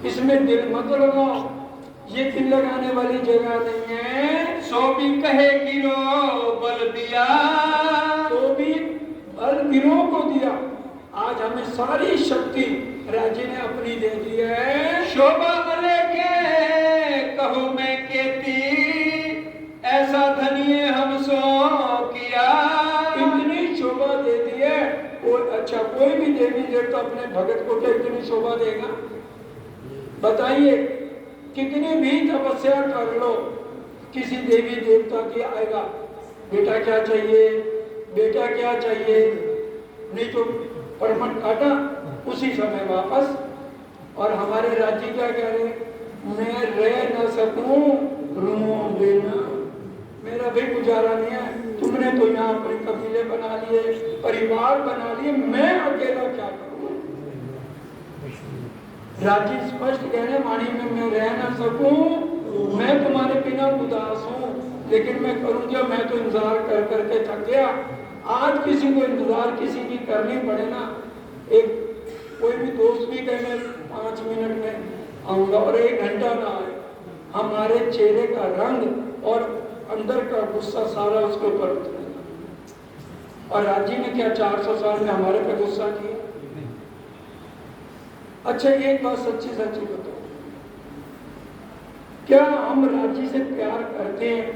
इसमें दिल मत लगाओ, ये दिल लगाने वाली जगह नहीं है। सो भी कहे गिरो बल दिया, तो भी बल गिरो को दिया। आज हमें सारी शक्ति राज्य ने अपनी दे दी है। शोभा भले के कहो मैं केती, ऐसा धनिये हम सो किया। इतनी शोभा दे दी है। और अच्छा, कोई भी देवी देवता अपने भगत को क्या इतनी शोभा देगा? बताइए, कितनी भी तपस्या कर लो, किसी देवी देवता की आएगा, बेटा क्या चाहिए, बेटा क्या चाहिए, नहीं तो परमट काटा उसी समय वापस। और हमारे राज्य क्या कह रहे, मैं रह न सकूं रूमों बिना, मेरा भी गुजारा नहीं है। तुमने तो यहाँ अपने कबीले बना लिए, परिवार बना लिए, मैं अकेला क्या करूं? राज्य स्पष्ट कह रहे, वाणी में मैं रह न सकूं, मैं तुम्हारे बिना उदास हूं, लेकिन मैं करूं क्या? मैं तो इंतजार कर करके थक गया। आज किसी को इंतजार किसी की करनी पड़े ना, एक कोई भी दोस्त भी कहे मैं 5 मिनट में आऊंगा और 1 घंटा ना आए, हमारे चेहरे का रंग और अंदर का गुस्सा सारा उसके ऊपर उतरेगा। और राज्य ने क्या 400 साल में हमारे पे गुस्सा किया? अच्छा, एक बात सच्ची सच्ची बताओ, क्या हम राज्य से प्यार करते हैं?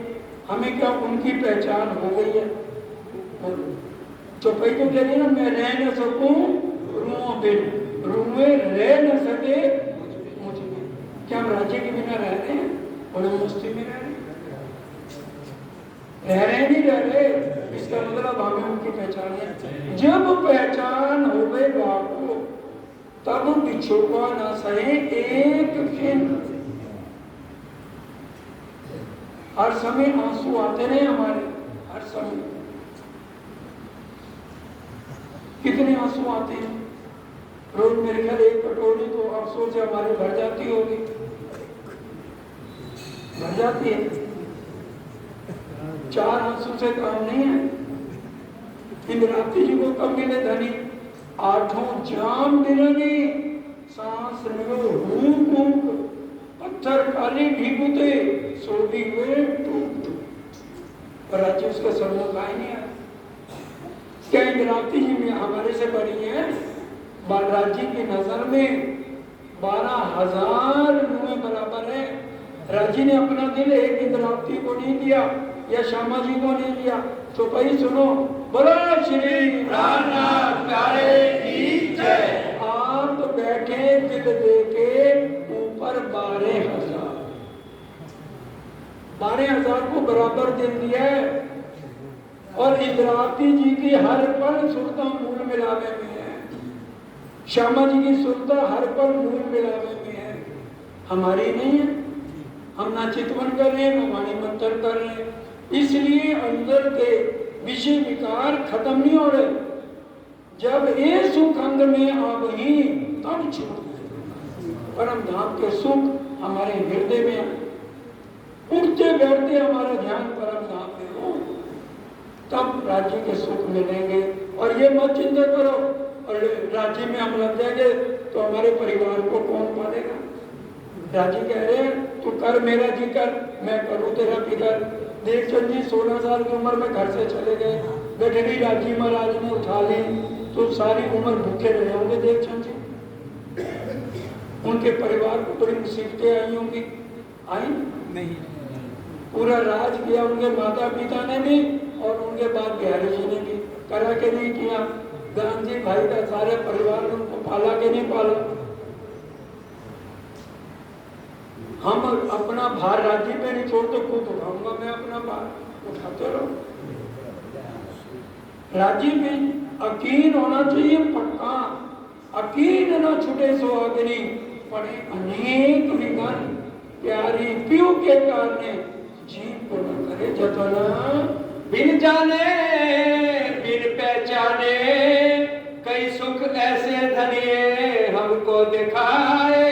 हमें क्या उनकी पहचान हो गई है? चौपाई तो कह रही ना, मैं रह न सकूं रूहों बिन, रूहे रह न सके मुझ में। क्या हम राज्य के बिना रह रहे हैं? बड़े मस्ती में रह रहे नहीं रह रहे? इसका मतलब हमें उनकी पहचान है। जब पहचान हो गए बापू, तब बिछोड़ा ना सहे एक फिर। हर समय आंसू आते रहे हमारे, हर समय कितने आंसू आते हैं रोज। मेरे घर एक कटोरी तो अफसोस से हमारी भर जाती होगी, भर जाती है। 4 आंसू से काम नहीं है। इंद्रावती जी को कब मिले धनी? 8 जाम मिलने, सांस लो पत्थर काली भीगुते, सोभी हुए टूट टूट। और राज्य उसका सम्मुख आए नहीं आया। क्या इंद्रावती जी में हमारे से बड़ी है? राज्य की नजर में 12,000 रूहें बराबर है। राज्य ने अपना दिल एक इंद्रावती को नहीं दिया या श्यामा जी को नहीं दिया। तो भाई सुनो, बोलो श्री प्राणनाथ प्यारे की जय। आप बैठे दिल देके ऊपर 12,000 को बराबर दिल दिया है। और इंद्रावती जी की हर पल सुरता मूल मिलावे में है, श्यामा जी की सुरता हर पल मूल मिलावे में है, हमारी नहीं है। हम ना चितवन कर रहे हैं, ना वाणी मंत्र कर रहे हैं। इसलिए अंदर के विषय विकार खत्म नहीं हो रहे। जब ये सुख अंग में आ गई तब छूट परम धाम के सुख हमारे हृदय में आए। उठते बैठते हमारा ध्यान परम धाम में हो, तब राज्य के सुख मिलेंगे। और ये मत चिंता करो और राज्य में हम लग जाएंगे तो हमारे परिवार को कौन पालेगा। राजी कह रहे हैं तू कर मेरा जी कर, मैं करूँ तेरा फिकर। देखचंद जी 16 साल की उम्र में घर से चले गए, गठरी राजी महाराज ने उठा ली तो सारी उम्र भूखे रहे होंगे देखचंद जी। उनके परिवार को बड़ी मुसीबतें आई होंगी, आई नहीं। पूरा राज किया उनके माता पिता ने भी और उनके बाद बिहारी जी ने भी, करा के नहीं किया। गांधी भाई का सारे परिवार ने उनको पाला के नहीं पाला। हम अपना भार राज्य पे नहीं छोड़ तो खुद उठाऊंगा मैं अपना भार, उठाते रहो। राज्य में यकीन होना चाहिए पक्का, यकीन न छूटे सो अग्नि पड़े अनेक विघ्न, प्यारी पीयू के कारणे जीव को न करे जतन। बिन जाने बिन पहचाने कई सुख ऐसे धनिए हमको दिखाए।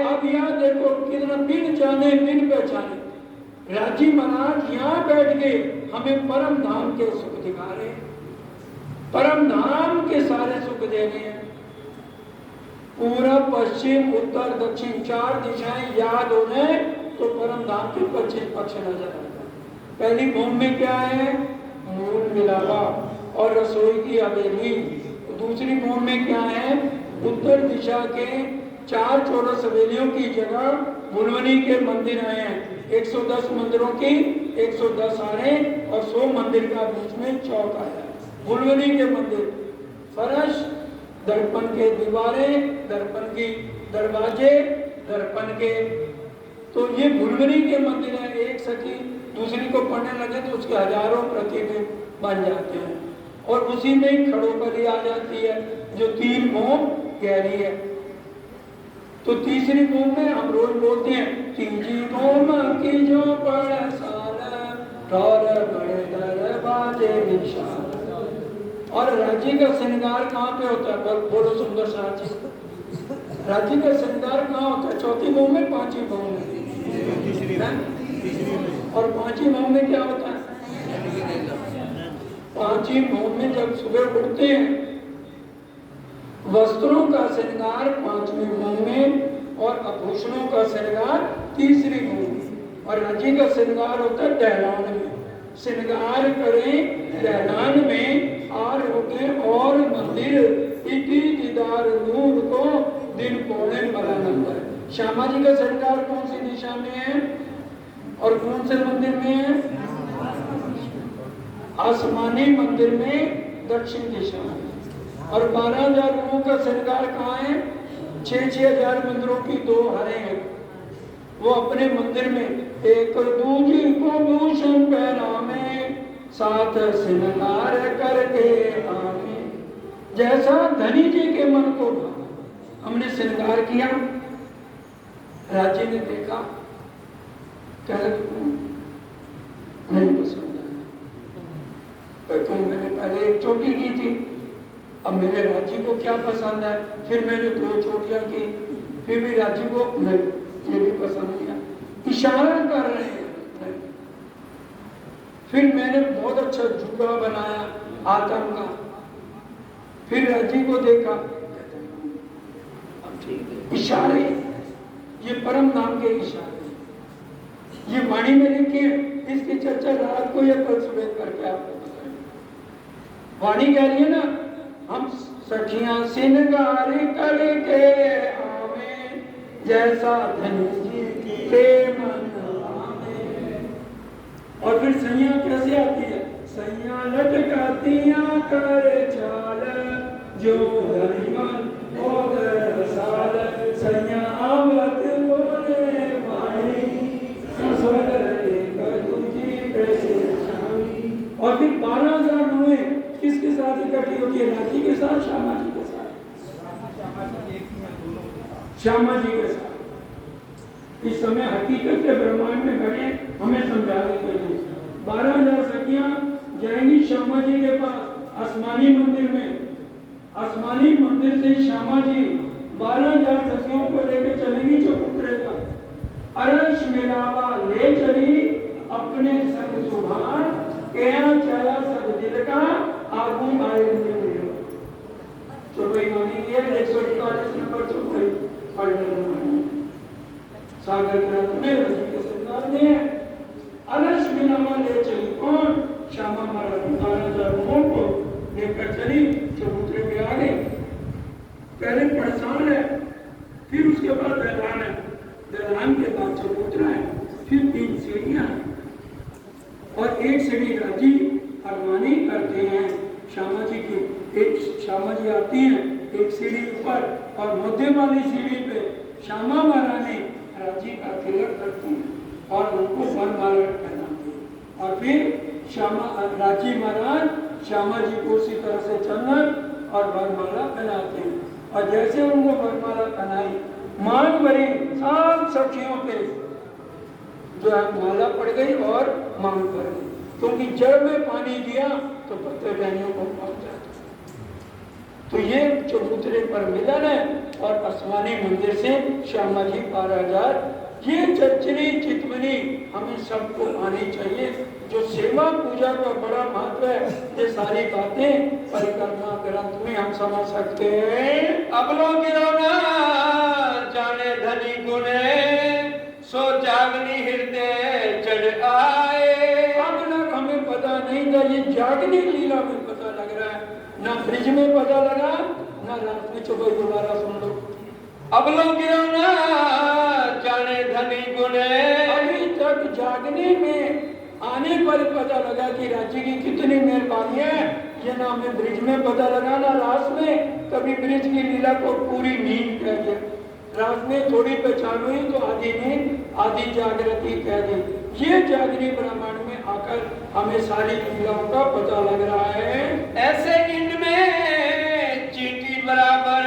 अब यहाँ देखो कितना बिन जाने बिन पहचाने राजी महाराज यहाँ बैठ के हमें परम धाम के सुख दिखा रहे हैं, परम धाम के सारे सुख दे रहे हैं। पूरब पश्चिम उत्तर दक्षिण 4 दिशाएं याद हो जाए तो परम धाम के पश्चिम पक्ष नजर आता है। पहली भूमि में क्या है, मूल मिलावा और रसोई की हवेली। दूसरी भूमि में क्या है, उत्तर दिशा के 4 चौरस हवेलियों की जगह भुलवनी के मंदिर आए हैं। 110 मंदिरों की 110 आने और 100 मंदिर का बीच में चौक आया। भुलवनी के मंदिर, फर्श, दर्पण के दीवारें, दर्पण की दरवाजे, दर्पण के, तो ये भुलवनी के मंदिर है। एक सखी दूसरी को पढ़ने लगे तो उसके हजारों प्रतिबिंब बन जाते हैं और उसी में ही खड़ोपरी आ जाती है जो 3 मोम गहरी है। तो तीसरी मोम में हम रोज बोलते हैं तीजी मोम की जो बड़ा साल ठौर बड़े दरवाजे निशान। और राज्य का श्रृंगार कहाँ पे होता है, बोलो सुंदर साथ जी, राज्य का श्रृंगार कहाँ होता है, चौथी मोम में, पांचवी मोम में, और पांचवी मोम में क्या होता है, पांचवी मोम में जब सुबह उठते हैं वस्त्रों का श्रृंगार 5वीं मोम में और आभूषणों का श्रृंगार 3री मोम में, और राज्य का श्रृंगार होता है दहलान में। श्रृंगार करें दहलान में आर होके और मंदिर इति दीदार नूर को दिन पौने बलानंद। श्यामा जी का श्रृंगार कौन सी दिशा में है और कौन से मंदिर में है, आसमानी मंदिर में दक्षिण दिशा में। और 12,000 लोगों का श्रृंगार कहाँ है, 6,000 मंदिरों की 2 हरें हैं, वो अपने मंदिर में एक दूजी को भूषण पहनावे, साथ श्रृंगार करके आवे। जैसा धनी जी के मन को हमने श्रृंगार किया, राज्य ने देखा क्या नहीं पसंद आया, तो मैंने पहले एक चोटी की थी, अब मेरे राज्य को क्या पसंद है, फिर मैंने 2 चोटियां की, फिर भी राज्य को नहीं, ये भी पसंद किया, इशारा कर रहे हैं। फिर मैंने बहुत अच्छा जुड़ा बनाया आतम का, फिर राज्य को देखा, अब ठीक है, इशारे, ये परम नाम के इशारे, ये वाणी में लिखिए, इसकी चर्चा रात को या कल सुबह करके आपको बताएं। वाणी कह रही है ना, हम सखियां श्रृंगार करके आवे, जैसा धनी जी के मन आवे। और फिर सैया कैसे आती है, सैया लटकातियां कर चाल, जो हरिमन और रसाल, सैया आवत बोले वाणी, और फिर 12,000 हुए किसके साथ इकट्ठी होती है, राजी के साथ, श्यामा जी के साथ, श्यामा जी के साथ। इस समय हकीकत के ब्रह्मांड में घटे हमें समझाने के लिए 12,000 सखियां जाएंगी श्यामा जी के पास आसमानी मंदिर में। आसमानी मंदिर से श्यामा जी 12,000 सखियों को लेकर चलेंगी चबूतरे का, अरश मिलावा ले चली अपने संग सुभान कहना चाहा सब दिल का आगू आए मिलो। चौपाई मांगी है 148 नंबर चौपाई पढ़ने सागर ग्रंथ में रजी के सरदार ने अलस बिना ले चली कौन श्यामा महाराज को लेकर चली चबूतरे पे आ गई। पहले परेशान है, फिर उसके बाद दहलान है, दहलान के बाद चबूतरा है, फिर 3 सीढ़ियां और एक सीढ़ी राजी अरमानी करते हैं श्यामा जी की। एक श्यामा जी आती हैं एक सीढ़ी ऊपर और मध्य वाली सीढ़ी पे श्यामा महारानी राजी का तिलक करती हैं और उनको वरमाला पहनाती हैं और फिर श्यामा राजी महाराज श्यामा जी को उसी तरह से चंदन और वरमाला पहनाते हैं। और जैसे उनको वरमाला पहनाई मांग भरी सब सखियों पे जो है माला पड़ गई और मांग भर गई, क्योंकि जड़ में पानी दिया तो पत्ते बहनियों को पहुंच जाता। तो ये चबूतरे पर मिलन है और आसमानी मंदिर से श्यामा जी 12,000। ये चरचरी चितवनी हमें सबको आनी चाहिए। जो सेवा पूजा का बड़ा महत्व है, ये सारी बातें परिक्रमा ग्रंथ में हम समझ सकते हैं। अब लोग ना जाने धनी गुने सो जागनी हृदय चढ़ आए। अब तक हमें पता नहीं था, ये जागनी लीला में पता लग रहा है, ना ब्रिज में पता लगा ना रात में। चलो दोबारा सुन लो। अब लोग ना जाने धनी गुने, अभी तक जागने में आने पर पता लगा कि राज्य की कितनी मेहरबानी है। ये ना हमें ब्रिज में पता लगा ना रात में। कभी ब्रिज की लीला को पूरी नींद कह दिया, रात में थोड़ी पहचान हुई तो आधी नींद आधी जागृति कह दी। ये जागरी ब्राह्मण में आकर हमें सारी लीलाओं का पता लग रहा है। ऐसे इनमें चींटी बराबर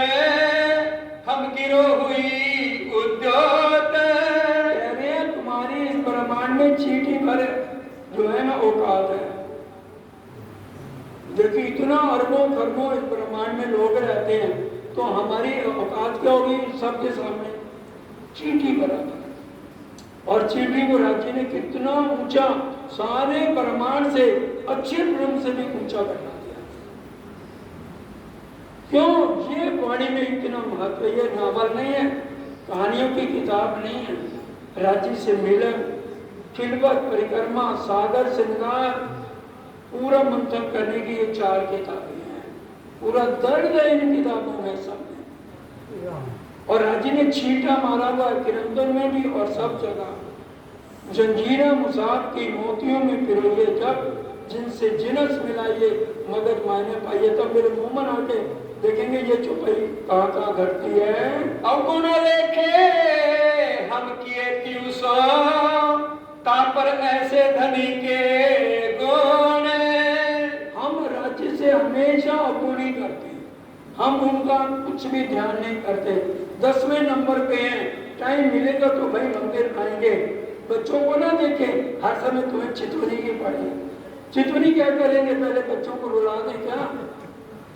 हम गिरो हुई उद्योत। कह रहे हैं तुम्हारी इस ब्रह्मांड में चींटी भर जो है ना औकात है। देखिए इतना अरबों खरबों इस ब्रह्मांड में लोग रहते हैं, तो हमारी औकात क्या होगी सबके सामने? चींटी बराबर। और चींटी को राज्य ने कितना ऊंचा, सारे ब्रह्मांड से अच्छे ब्रह्म से भी ऊंचा बना दिया। क्यों? ये वाणी में इतना महत्व। ये नावल नहीं है, कहानियों की किताब नहीं है। राज्य से मिलन, खिलवत, परिक्रमा, सागर, श्रृंगार, पूरा मंथन करने की ये 4 किताबें हैं। पूरा दर्द है इन किताबों में सब में। और राज्य ने छींटा मारा हुआ किरंदन में भी और सब जगह। जंजीरा मुसाफ की मोतियों में पिरोइए जब, जिनसे जिनस मिलाइए मगध मायने पाइए। तब मेरे मुंह में आके देखेंगे ये चौपाई कहाँ कहाँ घटती है। अवगुण लेखे हम किए त्यूसो तापर ऐसे धनी के गुण। हम राज्य से हमेशा अपूरी करते हैं, हम उनका कुछ भी ध्यान नहीं करते। 10वें नंबर पे हैं, टाइम मिलेगा तो भाई मंदिर आएंगे। बच्चों को ना देखें, हर समय तुम्हें चितवनी की पढ़ी। चितवनी क्या करेंगे? पहले बच्चों को रुला दें क्या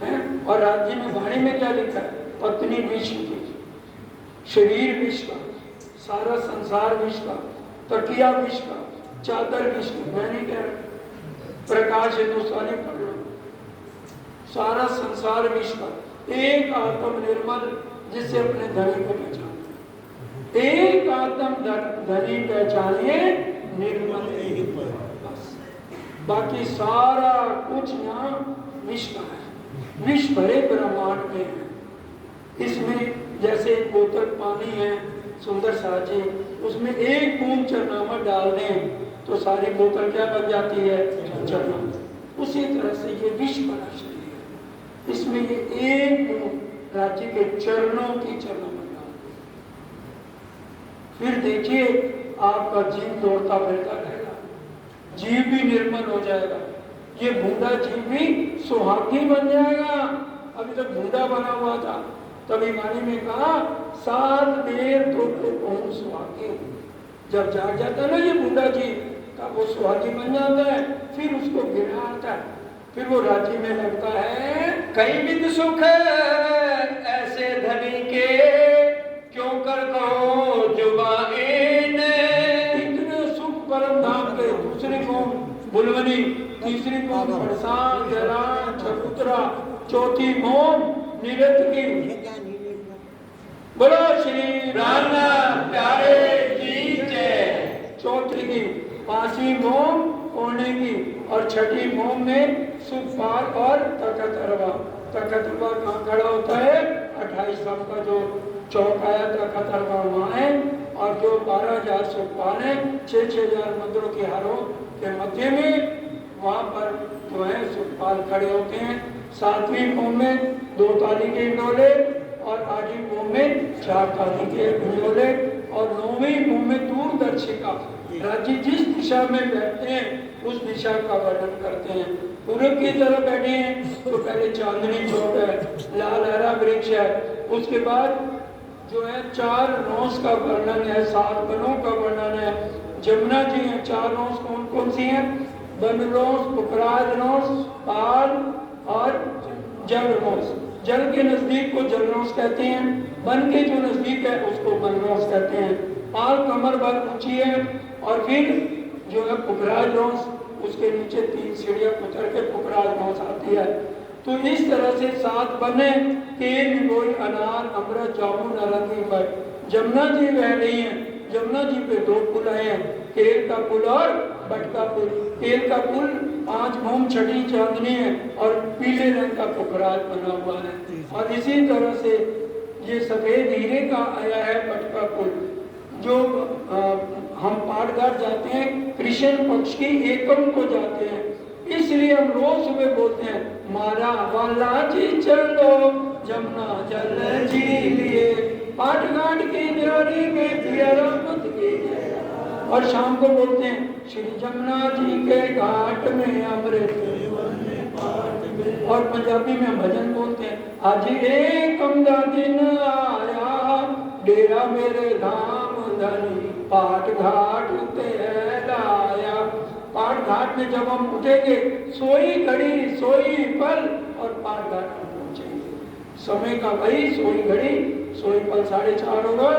है? और राज्य में वाणी में क्या लिखा है? पत्नी विश्व की, शरीर विश्व का, सारा संसार विश्व का, तकिया विश्व का, चादर विश्व का। मैं नहीं कह रहा, प्रकाश हिंदुस्तानी पढ़ लो। सारा संसार विश्व का। एक आत्म निर्मल जिससे अपने धनी को पहचान, एक आत्म धनी पहचानिए निर्मल बस। बाकी सारा कुछ यहाँ विश्व है, विश्व भरे ब्रह्मांड में है। इसमें जैसे एक बोतल पानी है सुंदर साजी, उसमें एक बूंद चरनामत डाल दें तो सारी बोतल क्या बन जाती है? चरनामत। उसी तरह से ये विश्व बना शरीर है, इसमें ये एक बूंद राज्य के चरणों की चरनामत डाल। फिर देखिए आपका जीव दौड़ता फिरता रहेगा, जीव भी निर्मल हो जाएगा। ये बूंदा जीव भी सुहागी बन जाएगा। अभी तक बूंदा बना हुआ था, तभी वाणी में कहा 7 बेर तो पहुंच सुहागी। जब जाग जाता है ना ये बूंदा जी का, वो सुहागी बन जाता है। फिर उसको गिरा आता है, फिर वो राज्य में लगता है। कई विध सुख ऐसे धनी के क्यों कर कहो जुबान। इतने सुख परम धाम के दूसरे ध्वनि, तीसरी मोम प्रसाद जला चबूतरा, चौथी मोम निरत की। बोलो श्री राम प्यारे की जय। चौथी की, पांचवी मोम कोने की और छठी मोम में सुखपाल और तखत अरबा। तखत अरबा कहाँ खड़ा होता है? 28 साल का जो चौक आया तखत अरबा वहाँ है, और जो 12,000 सुखपाल है 6,000 मंदिरों के हारों के मध्य में, वहाँ पर जो है सुखपाल खड़े होते हैं। सातवीं मोम में 2 ताली के हिंडोले और 8वीं मोम में 4 ताली के हिंडोले और 9वीं मोम में दूरदर्शिका। राज्य जिस दिशा में बैठते हैं उस दिशा का वर्णन करते हैं। पूर्व की तरफ बैठे हैं तो पहले चांदनी चौक है, लाल हरा वृक्ष है, उसके बाद जो है 4 नौस का वर्णन है, 7 वनों का वर्णन है। जमुना जी हैं, 4 नौस कौन कौन सी हैं? बनरोस, पुखराज नौस, पाल और जलरोस। जल के नजदीक को जलरोस कहते हैं, वन के जो नजदीक है उसको बनरोस कहते हैं। पाल कमर भर ऊंची है और फिर जो है पुखराज नौस, उसके नीचे 3 सीढ़ियां उतर के पुखराज नौस आती है। तो इस तरह से 7 बने, केल, निगोई, अनार, अमृत, जामुन, नारंगी, बट। जमुना जी बह रही हैं, जमुना जी पे 2 पुल आए हैं, केल का पुल और बट का पुल। केल का पुल 5 मोम छठी चांदनी है और पीले रंग का पुखराज बना हुआ है। और इसी तरह से ये सफेद हीरे का आया है बट का पुल। जो हम पाटघाट जाते हैं कृष्ण पक्ष की एकम को जाते हैं, इसलिए हम रोज सुबह बोलते हैं मारा वाला जी चलो जमुना जल जी लिए, पाटघाट की न्योरी में पियरा पुत की जय। और शाम को बोलते हैं श्री जमुना जी के घाट में अमृत, और पंजाबी में भजन बोलते हैं आज एकम दा दिन आया डेरा मेरे धाम धनी, पाट घाट उते लाया। पाट घाट में जब हम उठेंगे सोई घड़ी सोई पल और पाट घाट में पहुंचेंगे। समय का वही सोई घड़ी सोई पल 4:30 होगा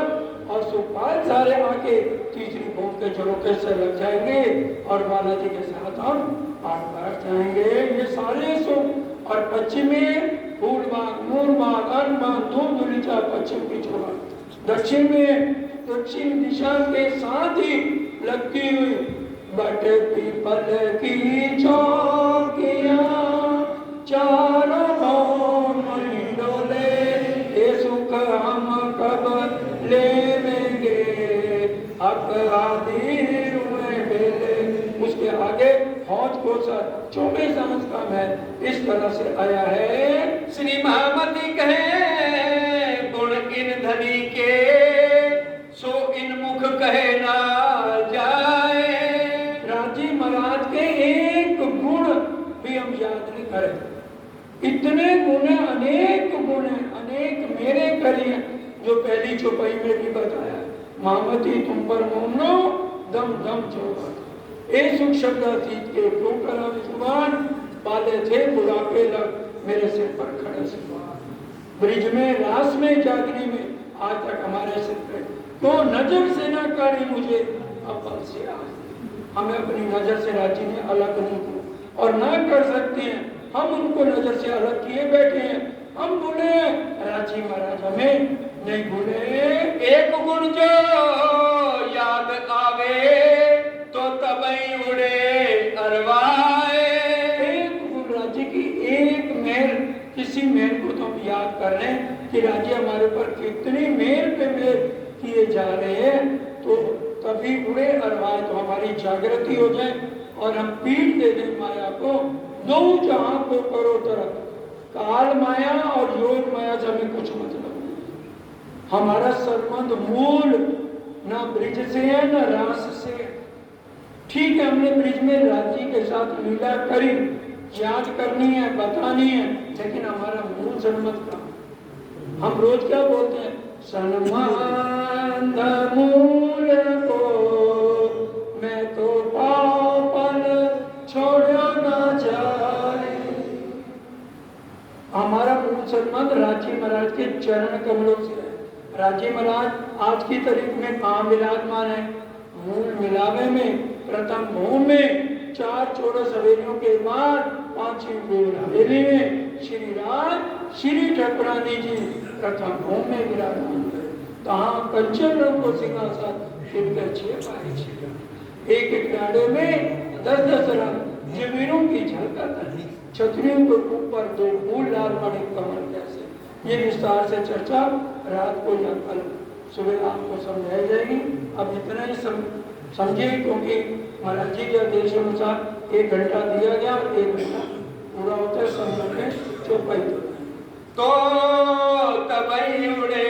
और सुखपाल सारे आके तीसरी मोम के झरोके से लग जाएंगे और बालाजी के साथ हम पाट घाट जाएंगे। ये सारे सुख। और पश्चिम में फूलबाग, नूरबाग, अनबाग, धूमधुलीचा पश्चिम की छोड़ा। दक्षिण में दक्षिण दिशा के साथ ही लगती हुई बट पीपल की चौकियां, चारों मोम हिंडोले, ये सुख हम कब लेंगे हक आदिर में बेले। उसके आगे हौज को 24 अंश का महल इस तरह से आया है। श्री महामती कहे गुण इन धनी के, सो इन मुख कहे ना जाए। राजी महाराज के एक गुण भी हम याद नहीं करें। इतने गुण है, अनेक गुण है, अनेक मेरे करिए जो पहली चौपाई में भी बताया। महामती तुम पर मोमनो दम दम चौबा, ए सुख शब्द अतीत के क्यों करा विजुबान, बाले थे बुढ़ापे लग मेरे सिर पर खड़े सुबान। ब्रिज में रास में जागने में आज तक हमारे सिर पे तो नजर से ना करी मुझे अव्वल से आज। हमें अपनी नजर से राजी ने अलग नहीं किया और ना कर सकते हैं, हम उनको नजर से अलग किए बैठे हैं। हम भूले राजी महाराज हमें नहीं भूले। एक गुण जो याद आवे तो तबई उड़े अरवाए। एक गुण राज्य की एक मेहर, किसी मेहर को तो हम याद कर रहे हैं कि राज्य हमारे ऊपर कितनी मेहर पे मेहर किए जा रहे हैं, तो तभी उड़े अरवाए, तो हमारी जागृति हो जाए और हम पीठ दे दें माया को। दो जहां को करो तरफ, काल माया और योग माया से हमें कुछ मतलब नहीं। हमारा संबंध मूल ना ब्रिज से है ना रास से। ठीक है, हमने ब्रिज में राज्य के साथ लीला करी, याद करनी है, बतानी है, लेकिन हमारा मूल संबंध कहाँ? हम रोज क्या बोलते हैं? सन्मान मूल को मैं तो पापन छोड़ो ना जाए। हमारा मूल संबंध राजी महाराज के चरण कमलों से है। राजी महाराज आज की तारीख में कहाँ विराजमान है? मूल मिलावे में, प्रथम भूमि में 4 चौरस हवेलियों के बाद 5वीं गोल हवेली में श्री राज श्री ठाकुरानी जी प्रथम भूमि में विराजमान थे। तहाँ कंचन रंग को सिंहासन फिरकर 6 पाए छिड़ा। एक एक डाड़े में 10-10 रंग जमीनों की झलकत है। छतरियों के ऊपर 2 फूल लाल मणि कमल जैसे। ये विस्तार से चर्चा रात को या कल सुबह आपको समझाई जाएगी। अब इतना ही समझिए, क्योंकि महाराज जी के आदेश अनुसार 1 घंटा दिया गया और 1 घंटा पूरा होता है। समझ में चौपाई तो तबई उड़े